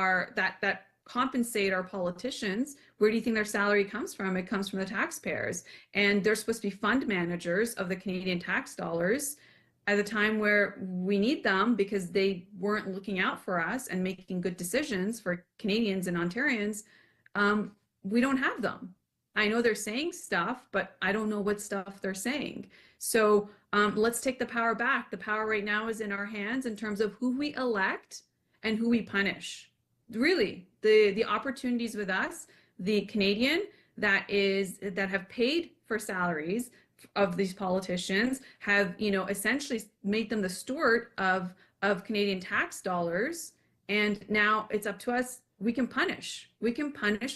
compensate our politicians, where do you think their salary comes from? It comes from the taxpayers. And they're supposed to be fund managers of the Canadian tax dollars at a time where we need them because they weren't looking out for us and making good decisions for Canadians and Ontarians. We don't have them. I know they're saying stuff, but I don't know what stuff they're saying. So let's take the power back. The power right now is in our hands in terms of who we elect and who we punish. Really, the opportunities with us, the Canadian that have paid for salaries of these politicians, have, you know, essentially made them the steward of Canadian tax dollars, and now it's up to us. We can punish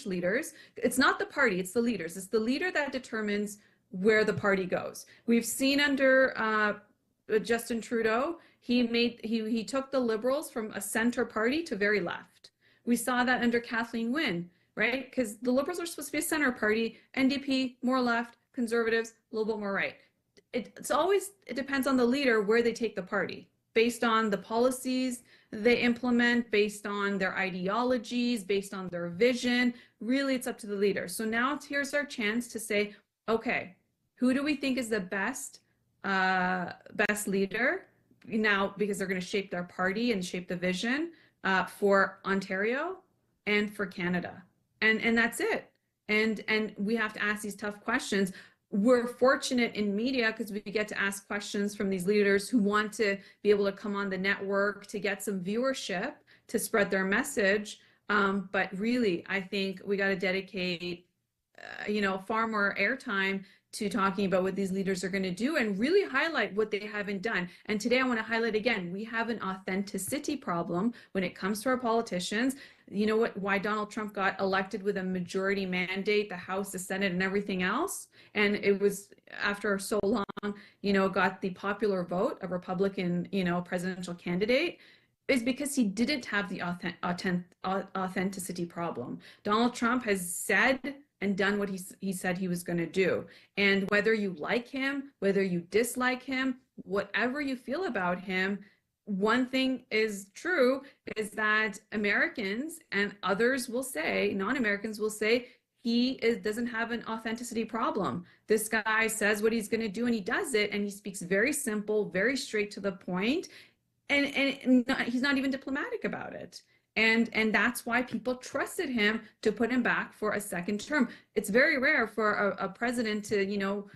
leaders. It's not the party, it's the leaders. It's the leader that determines where the party goes. We've seen under Justin Trudeau, he took the Liberals from a center party to very left. We saw that under Kathleen Wynne, right? Because the Liberals are supposed to be a center party, NDP more left, Conservatives a little bit more right. It depends on the leader where they take the party, based on the policies they implement, based on their ideologies, based on their vision. Really, it's up to the leader. So now here's our chance to say, okay, who do we think is the best leader now, because they're going to shape their party and shape the vision for Ontario and for Canada. And that's it. And we have to ask these tough questions. We're fortunate in media because we get to ask questions from these leaders who want to be able to come on the network to get some viewership, to spread their message. But really, I think we got to dedicate, far more airtime to talking about what these leaders are going to do and really highlight what they haven't done. And today I want to highlight again, we have an authenticity problem when it comes to our politicians. You know what, why Donald Trump got elected with a majority mandate, the House, the Senate, and everything else. And it was after so long, got the popular vote, a Republican, presidential candidate, is because he didn't have the authenticity problem. Donald Trump has said and done what he said he was going to do. And whether you like him, whether you dislike him, whatever you feel about him, one thing is true, is that Americans and others will say, non-Americans will say, doesn't have an authenticity problem. This guy says what he's going to do and he does it, and he speaks very simple, very straight to the point, and he's not even diplomatic about it. And that's why people trusted him to put him back for a second term. It's very rare for a president to,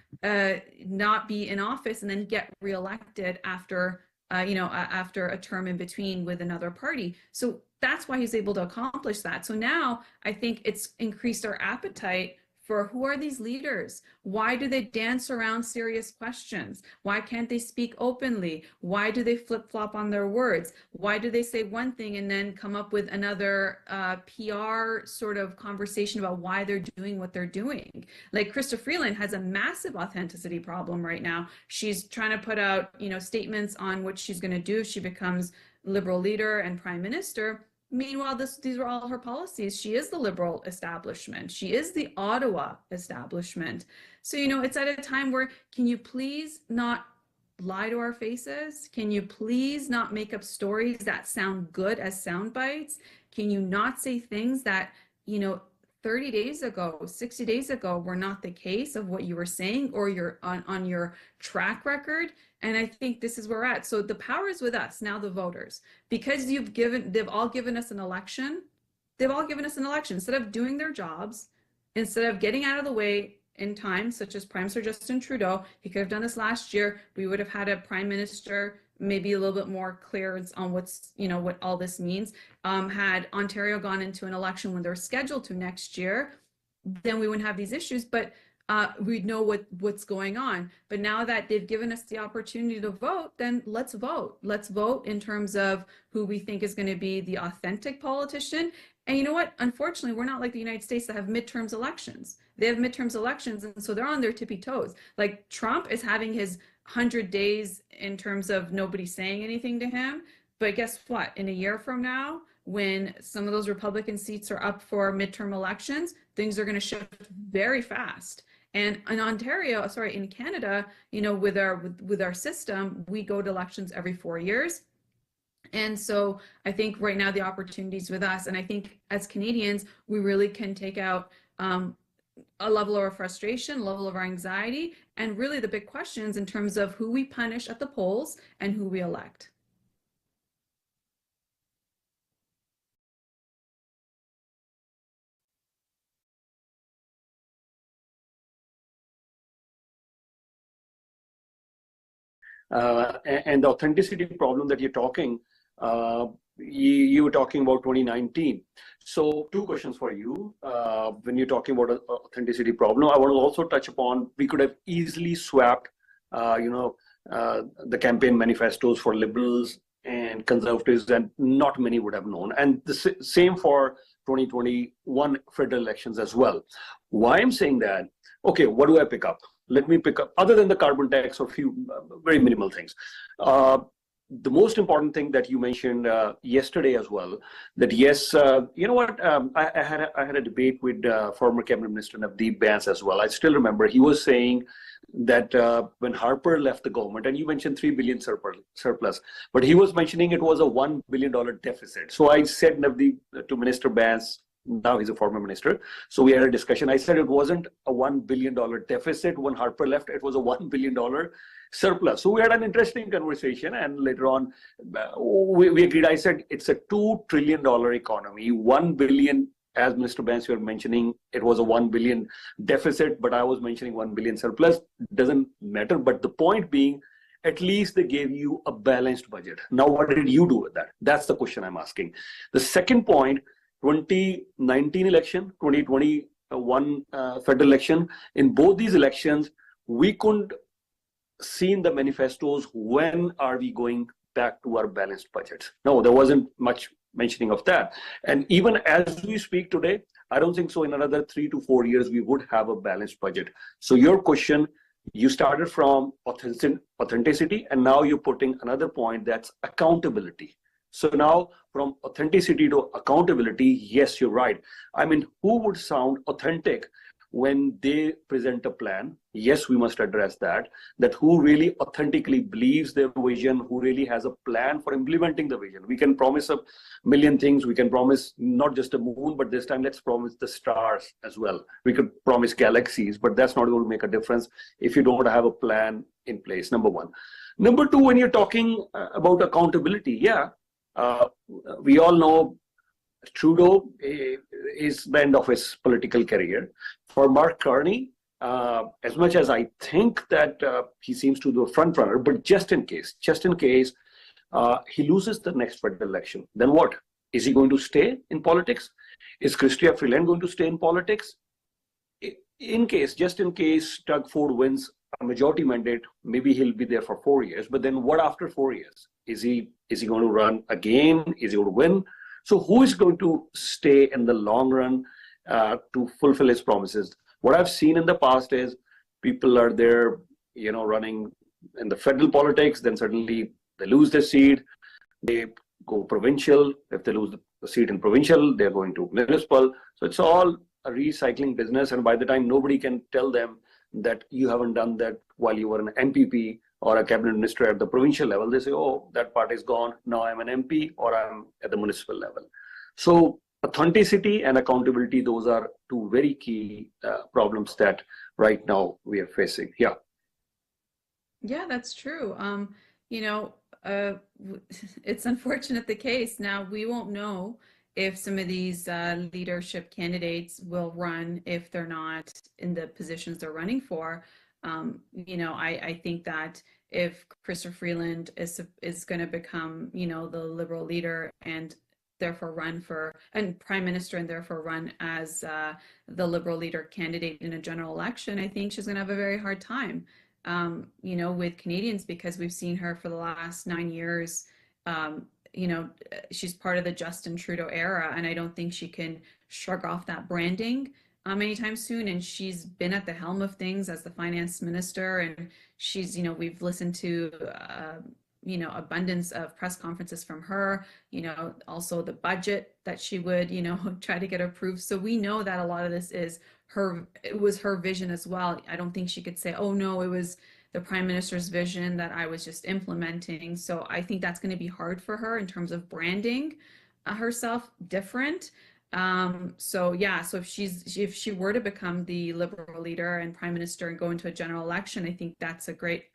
not be in office and then get reelected after a term in between with another party. So that's why he's able to accomplish that. So now I think it's increased our appetite for who are these leaders? Why do they dance around serious questions? Why can't they speak openly? Why do they flip-flop on their words? Why do they say one thing and then come up with another PR sort of conversation about why they're doing what they're doing? Like Chrystia Freeland has a massive authenticity problem right now. She's trying to put out, statements on what she's going to do if she becomes Liberal leader and prime minister. Meanwhile, these are all her policies. She is the Liberal establishment. She is the Ottawa establishment. So, it's at a time where, can you please not lie to our faces? Can you please not make up stories that sound good as sound bites? Can you not say things that, 30 days ago, 60 days ago were not the case of what you were saying or your on your track record? And I think this is where we're at. So the power is with us, now the voters, because they've all given us an election. They've all given us an election. Instead of doing their jobs, instead of getting out of the way in time, such as Prime Minister Justin Trudeau, he could have done this last year. We would have had a prime minister maybe a little bit more clear on what all this means. Had Ontario gone into an election when they're scheduled to next year, then we wouldn't have these issues, but we'd know what's going on. But now that they've given us the opportunity to vote, then let's vote. Let's vote in terms of who we think is going to be the authentic politician. And you know what? Unfortunately, we're not like the United States that have midterms elections. They have midterms elections, and so they're on their tippy toes. Like Trump is having his 100 days in terms of nobody saying anything to him. But guess what? In a year from now, when some of those Republican seats are up for midterm elections, things are going to shift very fast. And in in Canada, with our system, we go to elections every 4 years. And so I think right now the opportunities with us, and I think as Canadians, we really can take out a level of our frustration, level of our anxiety, and really the big questions in terms of who we punish at the polls and who we elect. And the authenticity problem that you're talking, you were talking about 2019. So two questions for you. When you're talking about an authenticity problem, I want to also touch upon, we could have easily swapped, the campaign manifestos for Liberals and Conservatives, and not many would have known. And the same for 2021 federal elections as well. Why I'm saying that, okay, what do I pick up? Let me pick up, other than the carbon tax or a few very minimal things. The most important thing that you mentioned yesterday as well, that yes, you know what, I had a debate with former Cabinet Minister Navdeep Bains as well. I still remember he was saying that when Harper left the government, and you mentioned $3 billion surplus, but he was mentioning it was a $1 billion deficit. So I said Navdeep to Minister Bains, now he's a former minister. So we had a discussion. I said it wasn't a $1 billion deficit when Harper left, it was a $1 billion surplus. So we had an interesting conversation, and later on we agreed. I said it's a $2 trillion economy, 1 billion, as Mr. Bains, you were mentioning, it was a 1 billion deficit, but I was mentioning 1 billion surplus. Doesn't matter. But the point being, at least they gave you a balanced budget. Now, what did you do with that? That's the question I'm asking. The second point, 2019 election, 2021 federal election, in both these elections, we couldn't see in the manifestos, when are we going back to our balanced budgets? No, there wasn't much mentioning of that. And even as we speak today, I don't think so in another 3 to 4 years, we would have a balanced budget. So your question, you started from authenticity, and now you're putting another point, that's accountability. So now from authenticity to accountability, yes, you're right. I mean, who would sound authentic when they present a plan? Yes, we must address that who really authentically believes their vision, who really has a plan for implementing the vision. We can promise a million things. We can promise not just a moon, but this time let's promise the stars as well. We could promise galaxies, but that's not going to make a difference if you don't have a plan in place, number one. Number two, when you're talking about accountability, yeah, we all know Trudeau is the end of his political career. For Mark Carney, as much as I think that he seems to be a front runner, but just in case he loses the next federal election, then what? Is he going to stay in politics? Is Chrystia Freeland going to stay in politics? Just in case Doug Ford wins a majority mandate, maybe he'll be there for 4 years. But then what after 4 years? Is he going to run again? Is he going to win? So who is going to stay in the long run to fulfill his promises? What I've seen in the past is people are there, running in the federal politics, then suddenly they lose their seat, they go provincial. If they lose the seat in provincial, they're going to municipal. So it's all a recycling business. And by the time, nobody can tell them that you haven't done that while you were an MPP or a cabinet minister at the provincial level, they say, oh, that part is gone. Now I'm an MP or I'm at the municipal level. So authenticity and accountability, those are two very key problems that right now we are facing. Yeah. Yeah, that's true. You know, it's unfortunate the case. Now, we won't know if some of these leadership candidates will run if they're not in the positions they're running for. You know, I think that if Chrysler Freeland is going to become, you know, the Liberal leader and therefore run for and prime minister and therefore run as the Liberal leader candidate in a general election, I think she's going to have a very hard time, you know, with Canadians, because we've seen her for the last 9 years. You know, she's part of the Justin Trudeau era, and I don't think she can shrug off that branding anytime soon. And she's been at the helm of things as the finance minister, and she's, you know, we've listened to you know, abundance of press conferences from her, you know, also the budget that she would, you know, try to get approved. So we know that a lot of this is her, it was her vision as well. I don't think she could say, oh no, it was the prime minister's vision that I was just implementing. So I think that's going to be hard for her in terms of branding herself different. So yeah, so if she were to become the Liberal leader and prime minister and go into a general election, I think that's a great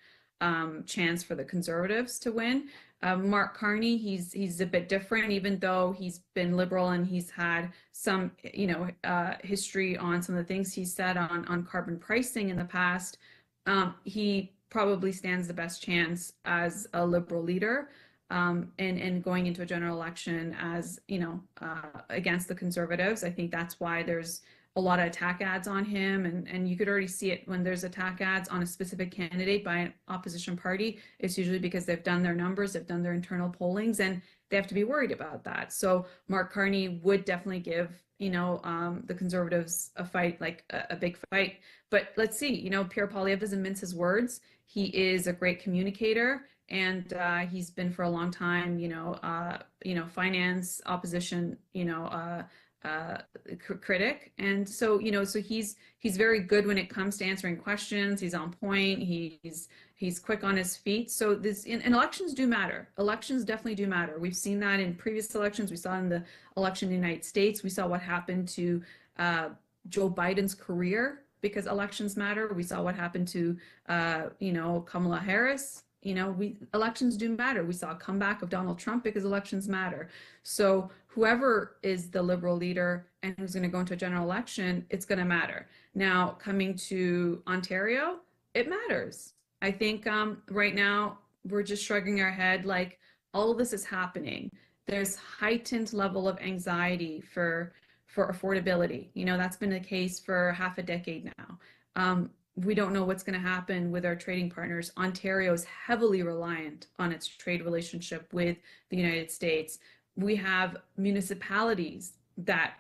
chance for the Conservatives to win. Mark Carney, he's a bit different, even though he's been Liberal and he's had some, you know, history on some of the things he said on carbon pricing in the past. He probably stands the best chance as a Liberal leader, and going into a general election as, you know, against the Conservatives. I think that's why there's a lot of attack ads on him, and you could already see it when there's attack ads on a specific candidate by an opposition party. It's usually because they've done their numbers, they've done their internal pollings, and they have to be worried about that. So Mark Carney would definitely give, you know, the Conservatives a fight, like a big fight. But let's see, you know, Pierre Poilievre doesn't mince his words. He is a great communicator, and he's been for a long time, you know, finance opposition, you know, critic. And so, you know, so he's very good when it comes to answering questions. He's on point. He's quick on his feet. So this, and elections do matter. Elections definitely do matter. We've seen that in previous elections. We saw in the election in the United States. We saw what happened to Joe Biden's career because elections matter. We saw what happened to you know, Kamala Harris. You know, elections do matter. We saw a comeback of Donald Trump because elections matter. So whoever is the Liberal leader and who's going to go into a general election, it's going to matter. Now, coming to Ontario, it matters. I think right now we're just shrugging our head like all of this is happening. There's heightened level of anxiety for affordability. You know, that's been the case for half a decade now. We don't know what's going to happen with our trading partners. Ontario is heavily reliant on its trade relationship with the United States. We have municipalities that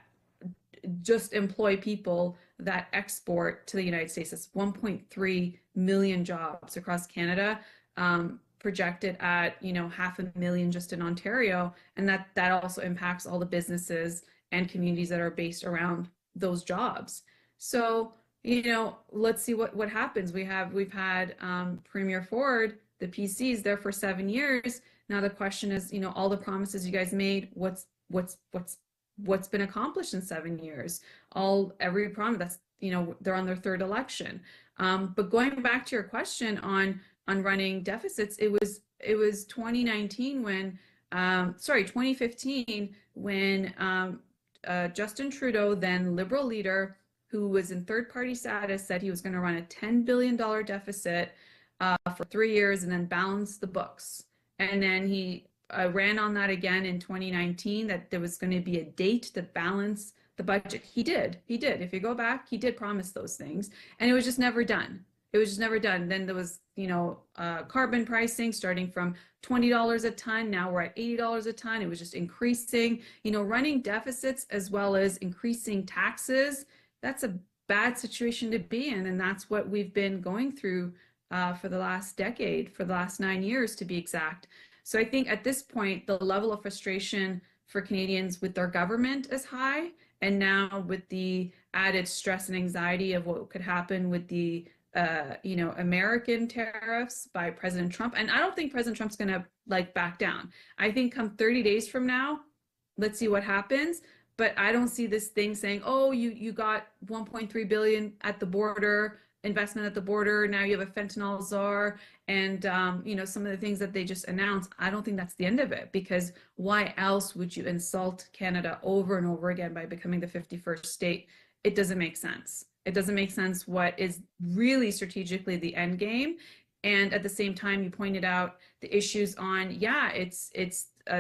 just employ people that export to the United States. It's 1.3 million jobs across Canada, projected at, you know, 500,000 just in Ontario. And that also impacts all the businesses and communities that are based around those jobs. So, you know, let's see what happens. We've had Premier Ford, the PCs, there for 7 years. Now the question is, you know, all the promises you guys made, what's been accomplished in 7 years? Every promise, that's, you know, they're on their third election. But going back to your question on running deficits, it was 2019 when 2015 when Justin Trudeau, then Liberal leader, who was in third-party status, said he was going to run a $10 billion deficit for 3 years and then balance the books. And then he ran on that again in 2019, that there was going to be a date to balance the budget. He did. If you go back, he did promise those things, and it was just never done. Then there was, you know, carbon pricing starting from $20 a ton. Now we're at $80 a ton. It was just increasing, you know, running deficits as well as increasing taxes. That's a bad situation to be in. And that's what we've been going through for the last decade, for the last 9 years to be exact. So I think at this point, the level of frustration for Canadians with their government is high. And now with the added stress and anxiety of what could happen with the you know, American tariffs by President Trump. And I don't think President Trump's going to like back down. I think come 30 days from now, let's see what happens. But I don't see this thing saying, oh, you got 1.3 billion at the border, investment at the border. Now you have a fentanyl czar, and you know, some of the things that they just announced. I don't think that's the end of it, because why else would you insult Canada over and over again by becoming the 51st state? It doesn't make sense. It doesn't make sense what is really strategically the end game. And at the same time, you pointed out the issues on, yeah, it's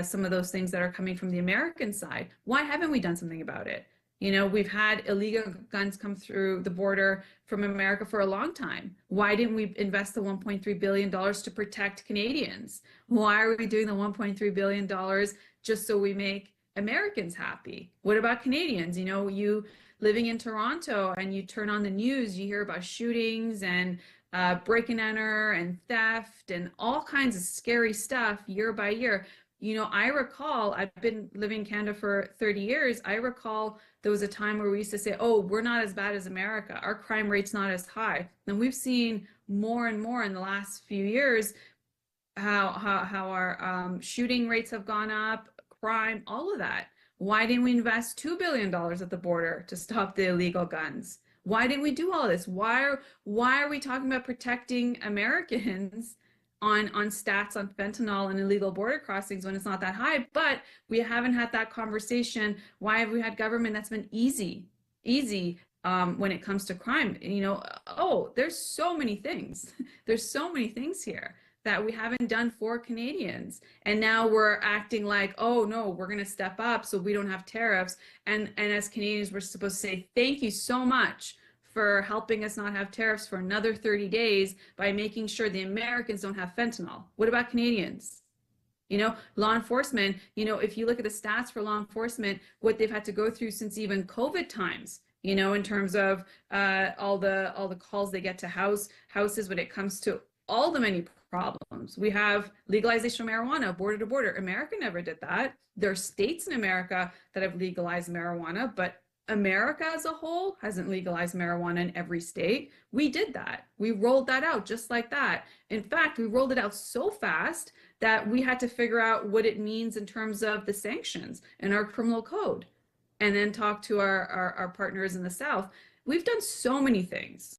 some of those things that are coming from the American side. Why haven't we done something about it? You know, we've had illegal guns come through the border from America for a long time. Why didn't we invest the $1.3 billion to protect Canadians? Why are we doing the $1.3 billion just so we make Americans happy? What about Canadians? You know, you living in Toronto and you turn on the news, you hear about shootings and break and enter and theft and all kinds of scary stuff year by year. You know, I recall, I've been living in Canada for 30 years. I recall there was a time where we used to say, oh, we're not as bad as America. Our crime rate's not as high. And we've seen more and more in the last few years how our shooting rates have gone up, crime, all of that. Why didn't we invest $2 billion at the border to stop the illegal guns? Why didn't we do all this? Why are we talking about protecting Americans on stats on fentanyl and illegal border crossings when it's not that high? But we haven't had that conversation. Why have we had government that's been easy when it comes to crime? You know, oh, there's so many things. There's so many things here that we haven't done for Canadians. And now we're acting like, oh no, we're going to step up so we don't have tariffs. And as Canadians, we're supposed to say, thank you so much for helping us not have tariffs for another 30 days by making sure the Americans don't have fentanyl. What about Canadians? You know, law enforcement, you know, if you look at the stats for law enforcement, what they've had to go through since even COVID times, you know, in terms of all the calls they get to houses when it comes to all the many problems. We have legalization of marijuana border to border. America never did that. There are states in America that have legalized marijuana, but America as a whole hasn't legalized marijuana in every state. We did that. We rolled that out just like that. In fact, we rolled it out so fast that we had to figure out what it means in terms of the sanctions in our criminal code, and then talk to our partners in the South. We've done so many things,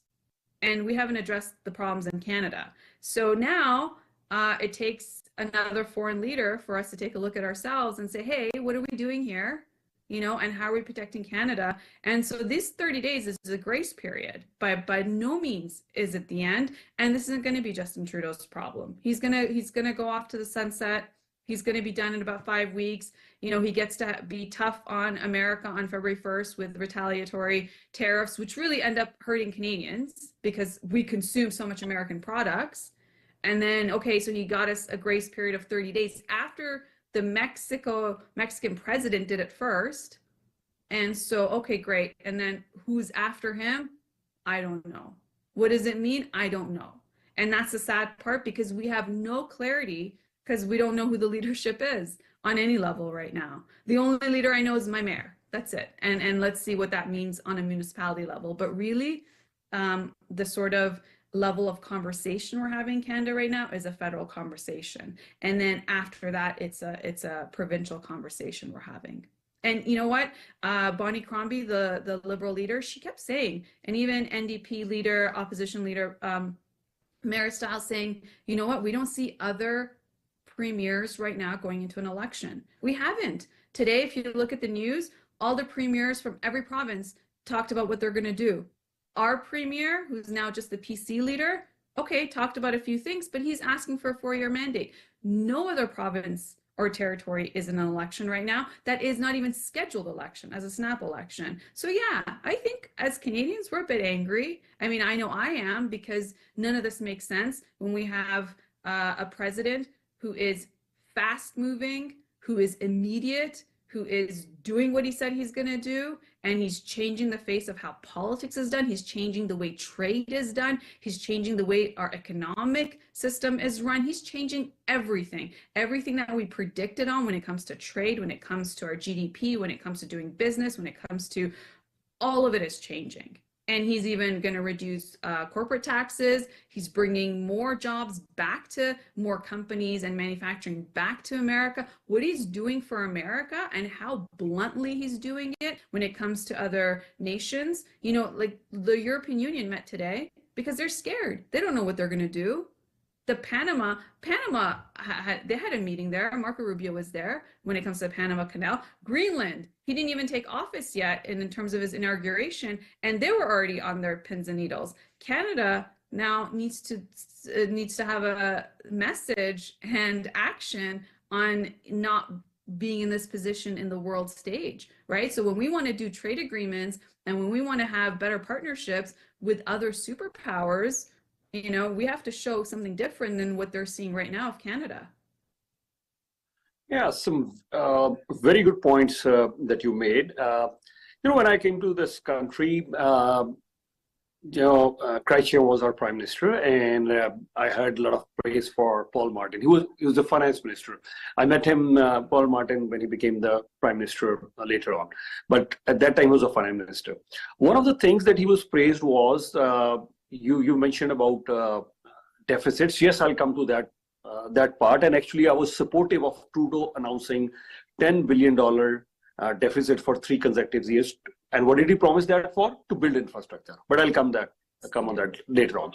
and we haven't addressed the problems in Canada. So now it takes another foreign leader for us to take a look at ourselves and say, hey, what are we doing here? You know, and how are we protecting Canada? And so this 30 days is a grace period. By no means is it the end. And this isn't going to be Justin Trudeau's problem. He's gonna go off to the sunset. He's going to be done in about 5 weeks. You know, he gets to be tough on America on February 1st with retaliatory tariffs, which really end up hurting Canadians because we consume so much American products. And then, okay, so he got us a grace period of 30 days after the Mexican president did it first. And so, okay, great. And then who's after him? I don't know. What does it mean? I don't know. And that's the sad part, because we have no clarity, because we don't know who the leadership is on any level right now. The only leader I know is my mayor. That's it. And let's see what that means on a municipality level. But really, the sort of level of conversation we're having in Canada right now is a federal conversation. And then after that, it's a provincial conversation we're having. And you know what? Bonnie Crombie, the Liberal leader, she kept saying, and even NDP leader, opposition leader, Mayor Stiles saying, you know what? We don't see other premiers right now going into an election. We haven't. Today, if you look at the news, all the premiers from every province talked about what they're going to do. Our premier, who's now just the PC leader, okay, talked about a few things, but he's asking for a 4-year mandate. No other province or territory is in an election right now. That is not even scheduled election, as a snap election. So yeah, I think as Canadians, we're a bit angry. I mean, I know I am, because none of this makes sense when we have a president who is fast moving, who is immediate, who is doing what he said he's going to do, and he's changing the face of how politics is done. He's changing the way trade is done. He's changing the way our economic system is run. He's changing everything that we predicted on when it comes to trade, when it comes to our GDP, when it comes to doing business, when it comes to all of it is changing. And he's even going to reduce corporate taxes. He's bringing more jobs back to more companies and manufacturing back to America. What he's doing for America and how bluntly he's doing it when it comes to other nations. You know, like the European Union met today because they're scared. They don't know what they're going to do. The Panama, they had a meeting there. Marco Rubio was there when it comes to the Panama Canal. Greenland, he didn't even take office yet in terms of his inauguration, and they were already on their pins and needles. Canada now needs to have a message and action on not being in this position in the world stage, right? So when we want to do trade agreements and when we want to have better partnerships with other superpowers, you know, we have to show something different than what they're seeing right now of Canada. Yeah, some very good points that you made. You know, when I came to this country, Christian was our prime minister, and I heard a lot of praise for Paul Martin. He was the finance minister. I met him, Paul Martin, when he became the prime minister later on. But at that time, he was a finance minister. One of the things that he was praised was, you mentioned about deficits. Yes, I'll come to that part. And actually, I was supportive of Trudeau announcing $10 billion deficit for 3 consecutive years. And what did he promise that for? To build infrastructure. But I'll come on that later on.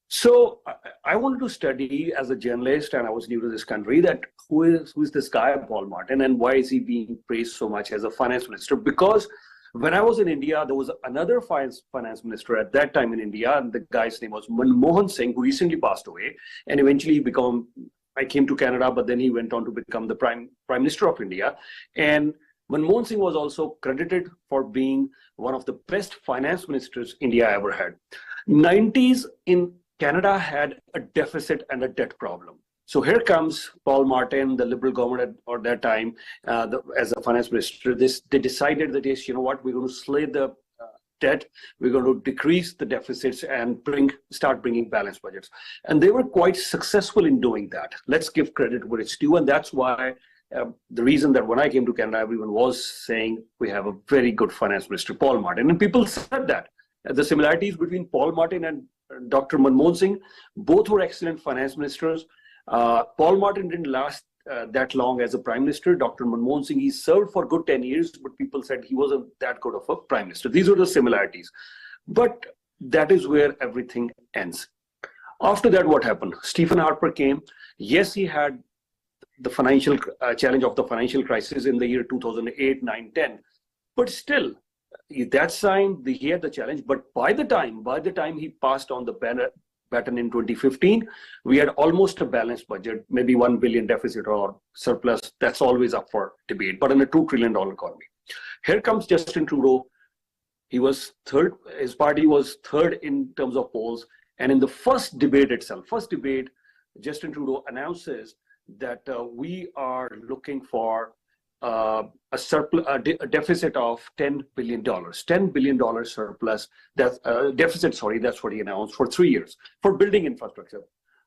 So I wanted to study as a journalist, and I was new to this country, that who is this guy, Paul Martin, and why is he being praised so much as a finance minister? Because when I was in India, there was another finance minister at that time in India, and the guy's name was Manmohan Singh, who recently passed away, and eventually I came to Canada, but then he went on to become the prime minister of India. And Manmohan Singh was also credited for being one of the best finance ministers India ever had. 90s in Canada had a deficit and a debt problem. So here comes Paul Martin, the Liberal government at that time, as a finance minister. They decided that, yes, you know what, we're going to slay the debt, we're going to decrease the deficits and start bringing balanced budgets. And they were quite successful in doing that. Let's give credit where it's due. And that's why the reason that when I came to Canada, everyone was saying we have a very good finance minister, Paul Martin. And people said that. The similarities between Paul Martin and Dr. Manmohan Singh, both were excellent finance ministers. Paul Martin didn't last that long as a prime minister. Dr. Manmohan Singh, he served for good 10 years, but people said he wasn't that good of a prime minister. These are the similarities. But that is where everything ends. After that, what happened? Stephen Harper came. Yes, he had the financial challenge of the financial crisis in the year 2008, 9, 10. But still, that time he had the challenge. But by the time he passed on the baton in 2015, we had almost a balanced budget, maybe $1 billion deficit or surplus. That's always up for debate, but in a $2 trillion economy. Here comes Justin Trudeau. He was third. His party was third in terms of polls. And in the first debate, Justin Trudeau announces that we are looking for a deficit of $10 billion, $10 billion surplus, deficit, that's what he announced, for 3 years for building infrastructure.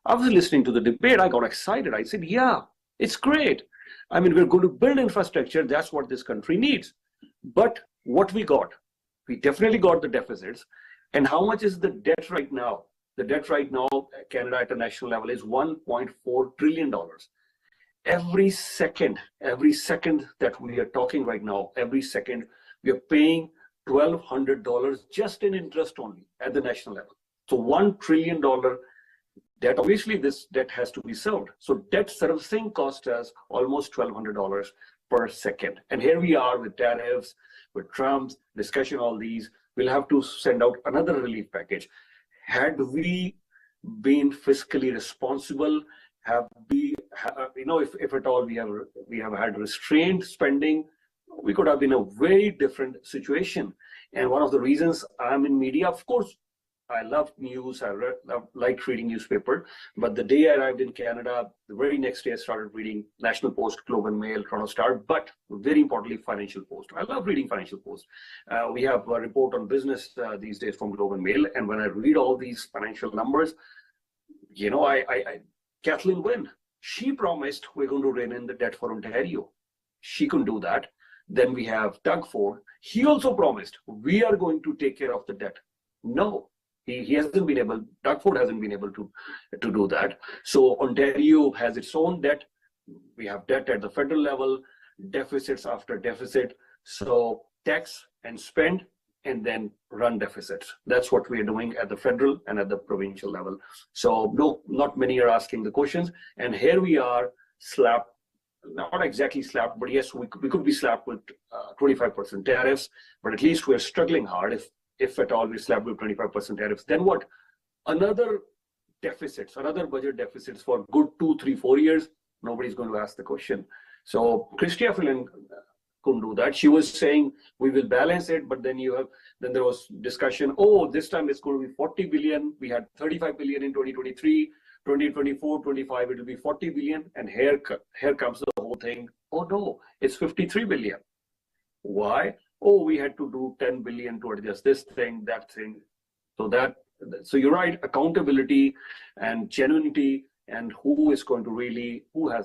I was listening to the debate, I got excited. I said, yeah, it's great. I mean, we're going to build infrastructure. That's what this country needs. But what we definitely got the deficits. And how much is the debt right now? The debt right now, Canada at a national level, is $1.4 trillion. Every second that we are talking right now, every second, we are paying $1,200 just in interest only at the national level. So $1 trillion debt. Obviously, this debt has to be served. So debt servicing cost us almost $1,200 per second. And here we are with tariffs, with Trump's discussion, all these. We'll have to send out another relief package. Had we been fiscally responsible, if at all we have had restrained spending, we could have been in a very different situation. And one of the reasons I'm in media, of course, I love news. I like reading newspaper. But the day I arrived in Canada, the very next day I started reading National Post, Globe and Mail, Toronto Star, but very importantly, Financial Post. I love reading Financial Post. We have a report on business these days from Globe and Mail. And when I read all these financial numbers, Kathleen Wynne, she promised we're going to rein in the debt for Ontario. She couldn't do that. Then we have Doug Ford. He also promised we are going to take care of the debt No, he hasn't been able, Doug Ford hasn't been able to do that. So Ontario has its own debt. We have debt at the federal level, deficits after deficit. So tax and spend and then run deficits. That's what we are doing at the federal and at the provincial level. So no, not many are asking the questions. And here we are slapped, not exactly slapped, but yes, we could be slapped with 25% tariffs, but at least we're struggling hard. If at all we slapped with 25% tariffs, then what? Another budget deficits for good 2, 3, 4 years, nobody's going to ask the question. So Chrystia Freeland couldn't do that. She was saying we will balance it, but then then there was discussion, oh, this time it's going to be 40 billion. We had 35 billion in 2023, 2024, 25, it will be 40 billion. And here comes the whole thing. Oh no, it's 53 billion. Why? Oh, we had to do 10 billion to adjust this thing, that thing. So you're right, accountability and genuinity, and who has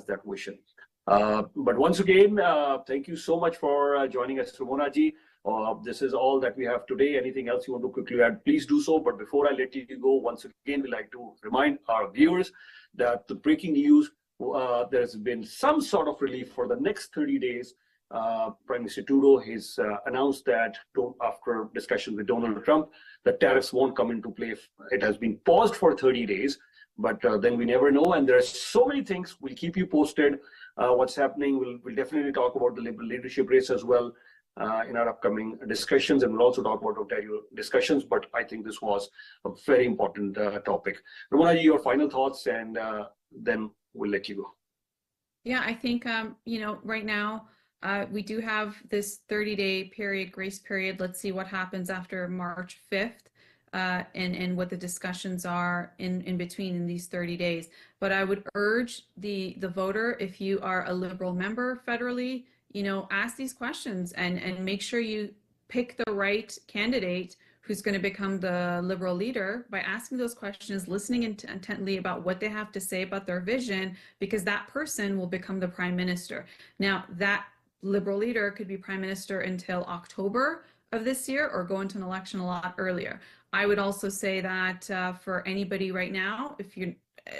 that vision. But once again, thank you so much for joining us, Ramona ji. This is all that we have today. Anything else you want to quickly add, please do so. But before I let you go, once again, we'd like to remind our viewers that the breaking news, there's been some sort of relief for the next 30 days. Prime Minister Trudeau has announced that after discussion with Donald Trump, the tariffs won't come into play. It has been paused for 30 days, but then we never know. And there are so many things. We'll keep you posted what's happening. We'll definitely talk about the Liberal leadership race as well in our upcoming discussions, and we'll also talk about Ontario discussions. But I think this was a very important topic. Ramona, your final thoughts, and then we'll let you go. Yeah, I think, right now, we do have this 30-day grace period. Let's see what happens after March 5th and what the discussions are in between in these 30 days. But I would urge the voter, if you are a Liberal member federally, ask these questions and make sure you pick the right candidate who's going to become the Liberal leader by asking those questions, listening intently about what they have to say about their vision, because that person will become the Prime Minister. Now, that Liberal leader could be Prime Minister until October of this year or go into an election a lot earlier. I would also say that for anybody right now, if you're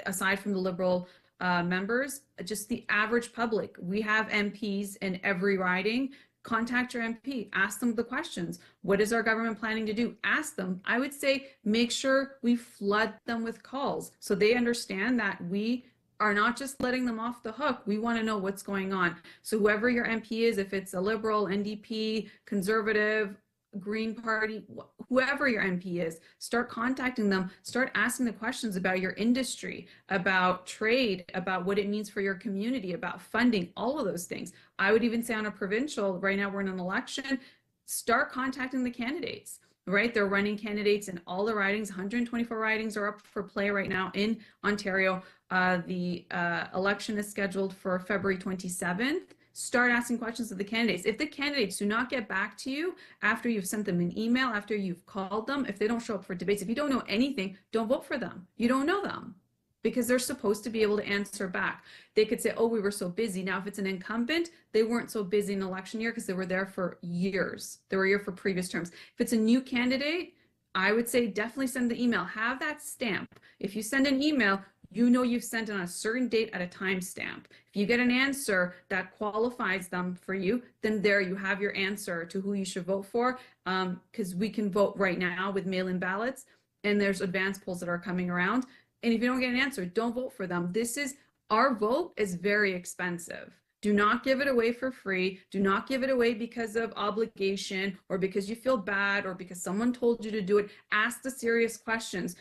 aside from the Liberal members, just the average public, we have MPs in every riding. Contact your MP, ask them the questions. What is our government planning to do? Ask them. I would say make sure we flood them with calls so they understand that we are not just letting them off the hook. We want to know what's going on. So whoever your MP is, if it's a Liberal, NDP, Conservative, Green Party, whoever your MP is, start contacting them, start asking the questions about your industry, about trade, about what it means for your community, about funding, all of those things. I would even say on a provincial, right now we're in an election, start contacting the candidates, right? They're running candidates in all the ridings. 124 ridings are up for play right now in Ontario. The election is scheduled for February 27th. Start asking questions of the candidates. If the candidates do not get back to you after you've sent them an email, after you've called them, if they don't show up for debates, if you don't know anything, don't vote for them. You don't know them, because they're supposed to be able to answer back. They could say, oh, we were so busy. Now, if it's an incumbent, they weren't so busy in election year because they were there for years. They were here for previous terms. If it's a new candidate, I would say definitely send the email. Have that stamp. If you send an email, you've sent on a certain date at a timestamp. If you get an answer that qualifies them for you, then there you have your answer to who you should vote for, because we can vote right now with mail-in ballots, and there's advance polls that are coming around. And if you don't get an answer, don't vote for them. Our vote is very expensive. Do not give it away for free. Do not give it away because of obligation or because you feel bad or because someone told you to do it. Ask the serious questions.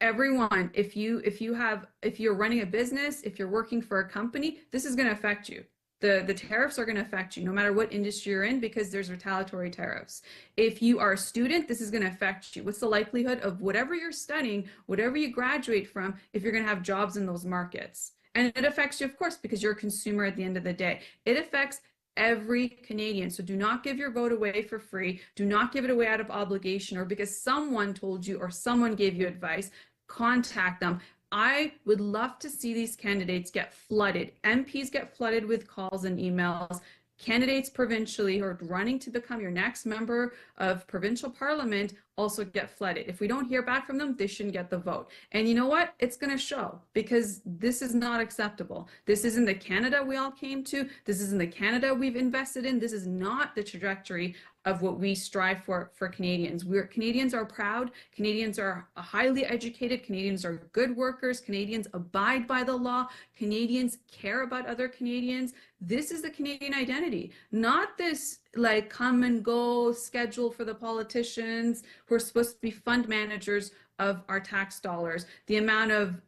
Everyone, if you're running a business, if you're working for a company, this is going to affect you. The tariffs are going to affect you no matter what industry you're in, because there's retaliatory tariffs. If you are a student, this is going to affect you. What's the likelihood of whatever you're studying, whatever you graduate from, if you're going to have jobs in those markets? And it affects you, of course, because you're a consumer at the end of the day. It affects every Canadian. So do not give your vote away for free. Do not give it away out of obligation or because someone told you or someone gave you advice. Contact them. I would love to see these candidates get flooded. MPs get flooded with calls and emails. Candidates provincially who are running to become your next member of provincial parliament, also get flooded. If we don't hear back from them, they shouldn't get the vote. And you know what? It's going to show, because this is not acceptable. This isn't the Canada we all came to. This isn't the Canada we've invested in. This is not the trajectory of what we strive for Canadians. Canadians are proud. Canadians are highly educated. Canadians are good workers. Canadians abide by the law. Canadians care about other Canadians. This is the Canadian identity, not this like come and go schedule for the politicians who are supposed to be fund managers of our tax dollars. The amount of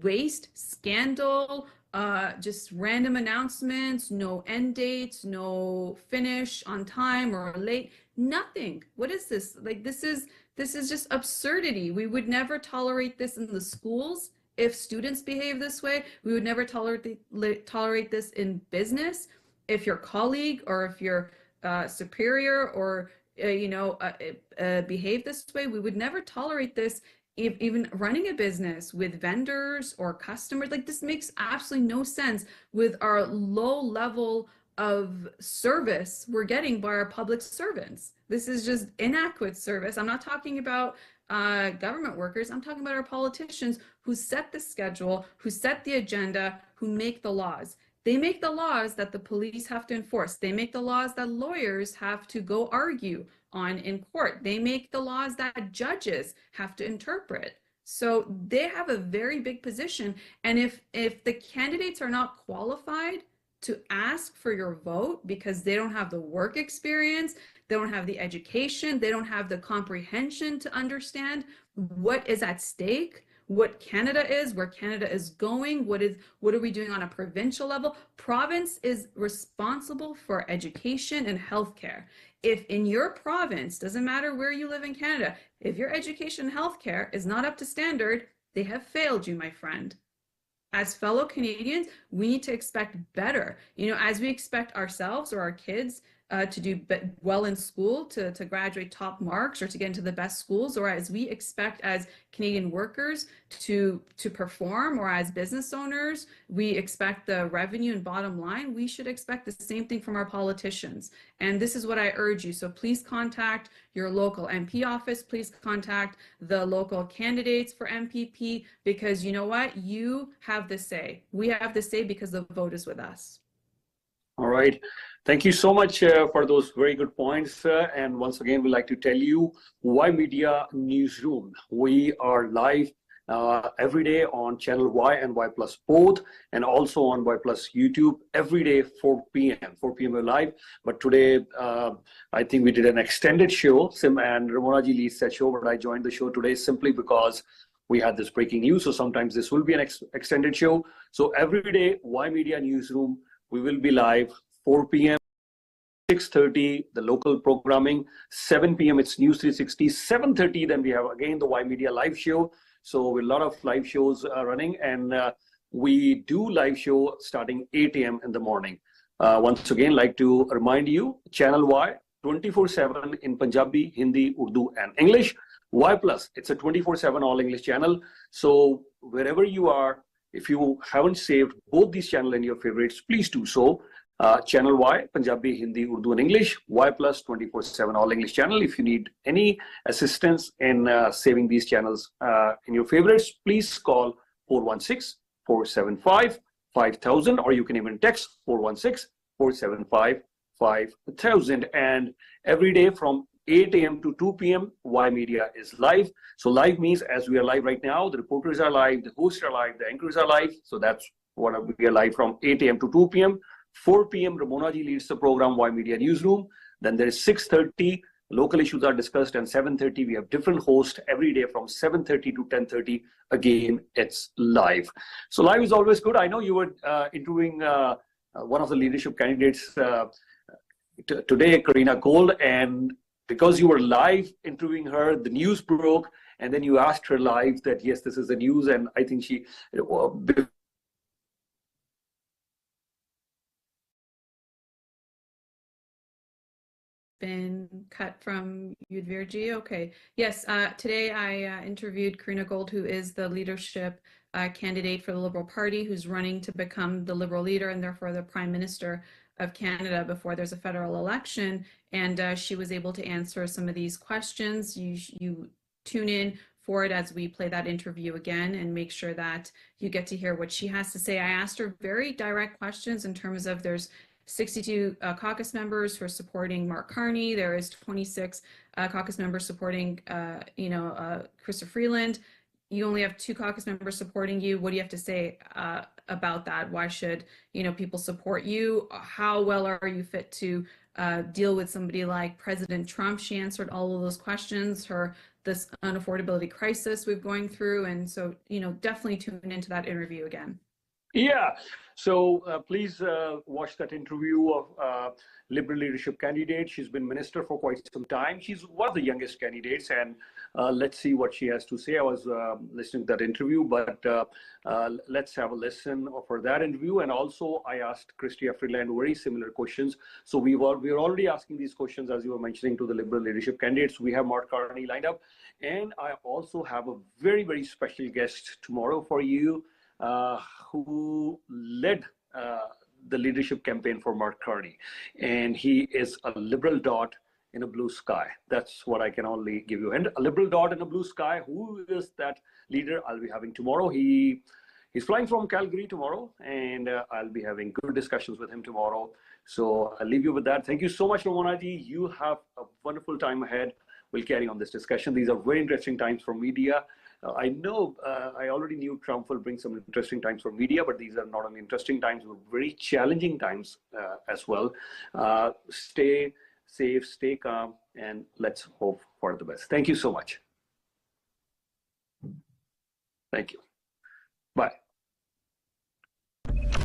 waste, scandal, just random announcements, no end dates, no finish on time or late, nothing. What is this? Like, this is just absurdity. We would never tolerate this in the schools. If students behave this way, we would never tolerate this in business. If your colleague or if your superior or behave this way, we would never tolerate this. Even running a business with vendors or customers, like, this makes absolutely no sense with our low level of service we're getting by our public servants. This is just inadequate service. I'm not talking about government workers. I'm talking about our politicians who set the schedule, who set the agenda, who make the laws. They make the laws that the police have to enforce. They make the laws that lawyers have to go argue on in court. They make the laws that judges have to interpret. So they have a very big position. And if the candidates are not qualified to ask for your vote because they don't have the work experience, they don't have the education, they don't have the comprehension to understand what is at stake, what Canada is, where Canada is going, what are we doing on a provincial level? Province is responsible for education and healthcare. If in your province, doesn't matter where you live in Canada, if your education and healthcare is not up to standard, they have failed you, my friend. As fellow Canadians, we need to expect better. As we expect ourselves or our kids to do well in school, to graduate top marks or to get into the best schools, or as we expect as Canadian workers to perform, or as business owners, we expect the revenue and bottom line, we should expect the same thing from our politicians. And this is what I urge you. So please contact your local MP office, please contact the local candidates for MPP, because you know what? You have the say. We have the say because the vote is with us. All right. Thank you so much for those very good points. And once again, we'd like to tell you, Ymedia Newsroom. We are live every day on channel Y and Y Plus both, and also on Y Plus YouTube every day, 4 p.m. 4 p.m. we're live. But today, I think we did an extended show. Sim and Ramona ji leads that show, but I joined the show today simply because we had this breaking news. So sometimes this will be an extended show. So every day, Ymedia Newsroom, we will be live 4 p.m. 6:30 the local programming, 7 p.m. it's News 360, 7:30 then we have again the Ymedia live show. So a lot of live shows are running, and we do live show starting 8 a.m. in the morning. Once again, like to remind you, channel Y 24/7 in Punjabi, Hindi, Urdu and English. Y Plus, it's a 24/7 all English channel. So wherever you are, if you haven't saved both these channels in your favorites, please do so. Channel Y, Punjabi, Hindi, Urdu, and English. Y Plus, 24/7 all English channel. If you need any assistance in saving these channels in your favorites, please call 416-475-5000, or you can even text 416-475-5000. And every day from 8 a.m. to 2 p.m., Ymedia is live. So live means as we are live right now, the reporters are live, the hosts are live, the anchors are live. So that's what we are live from 8 a.m. to 2 p.m. 4 p.m. Ramona ji leads the program Ymedia Newsroom. Then there is 6:30 local issues are discussed, and 7:30 we have different hosts every day from 7:30 to 10:30. Again, it's live. So live is always good. I know you were interviewing one of the leadership candidates today, Karina Gold, and because you were live interviewing her, the news broke, and then you asked her live that yes, this is the news, and I think she been cut from Ymedia. Okay. Yes. Today I interviewed Karina Gold, who is the leadership candidate for the Liberal Party, who's running to become the Liberal leader and therefore the Prime Minister of Canada before there's a federal election. And she was able to answer some of these questions. You tune in for it as we play that interview again and make sure that you get to hear what she has to say. I asked her very direct questions in terms of there's 62 caucus members who are supporting Mark Carney. There is 26 caucus members supporting, Chrystia Freeland. You only have 2 caucus members supporting you. What do you have to say about that? Why should people support you? How well are you fit to deal with somebody like President Trump? She answered all of those questions. This unaffordability crisis we're going through, and so definitely tune into that interview again. Yeah, so please watch that interview of Liberal leadership candidate. She's been minister for quite some time. She's one of the youngest candidates, and let's see what she has to say. I was listening to that interview, but let's have a listen for that interview. And also, I asked Chrystia Freeland very similar questions. So we were already asking these questions, as you were mentioning, to the Liberal leadership candidates. We have Mark Carney lined up, and I also have a very, very special guest tomorrow for you. Who led the leadership campaign for Mark Carney. And he is a Liberal dot in a blue sky. That's what I can only give you. And a Liberal dot in a blue sky, who is that leader I'll be having tomorrow? He's flying from Calgary tomorrow, and I'll be having good discussions with him tomorrow. So I'll leave you with that. Thank you so much, Ramanaji. You have a wonderful time ahead. We'll carry on this discussion. These are very interesting times for media. I know I already knew Trump will bring some interesting times for media, but these are not only interesting times, but very challenging times as well. Stay safe, stay calm, and let's hope for the best. Thank you so much. Thank you. Bye.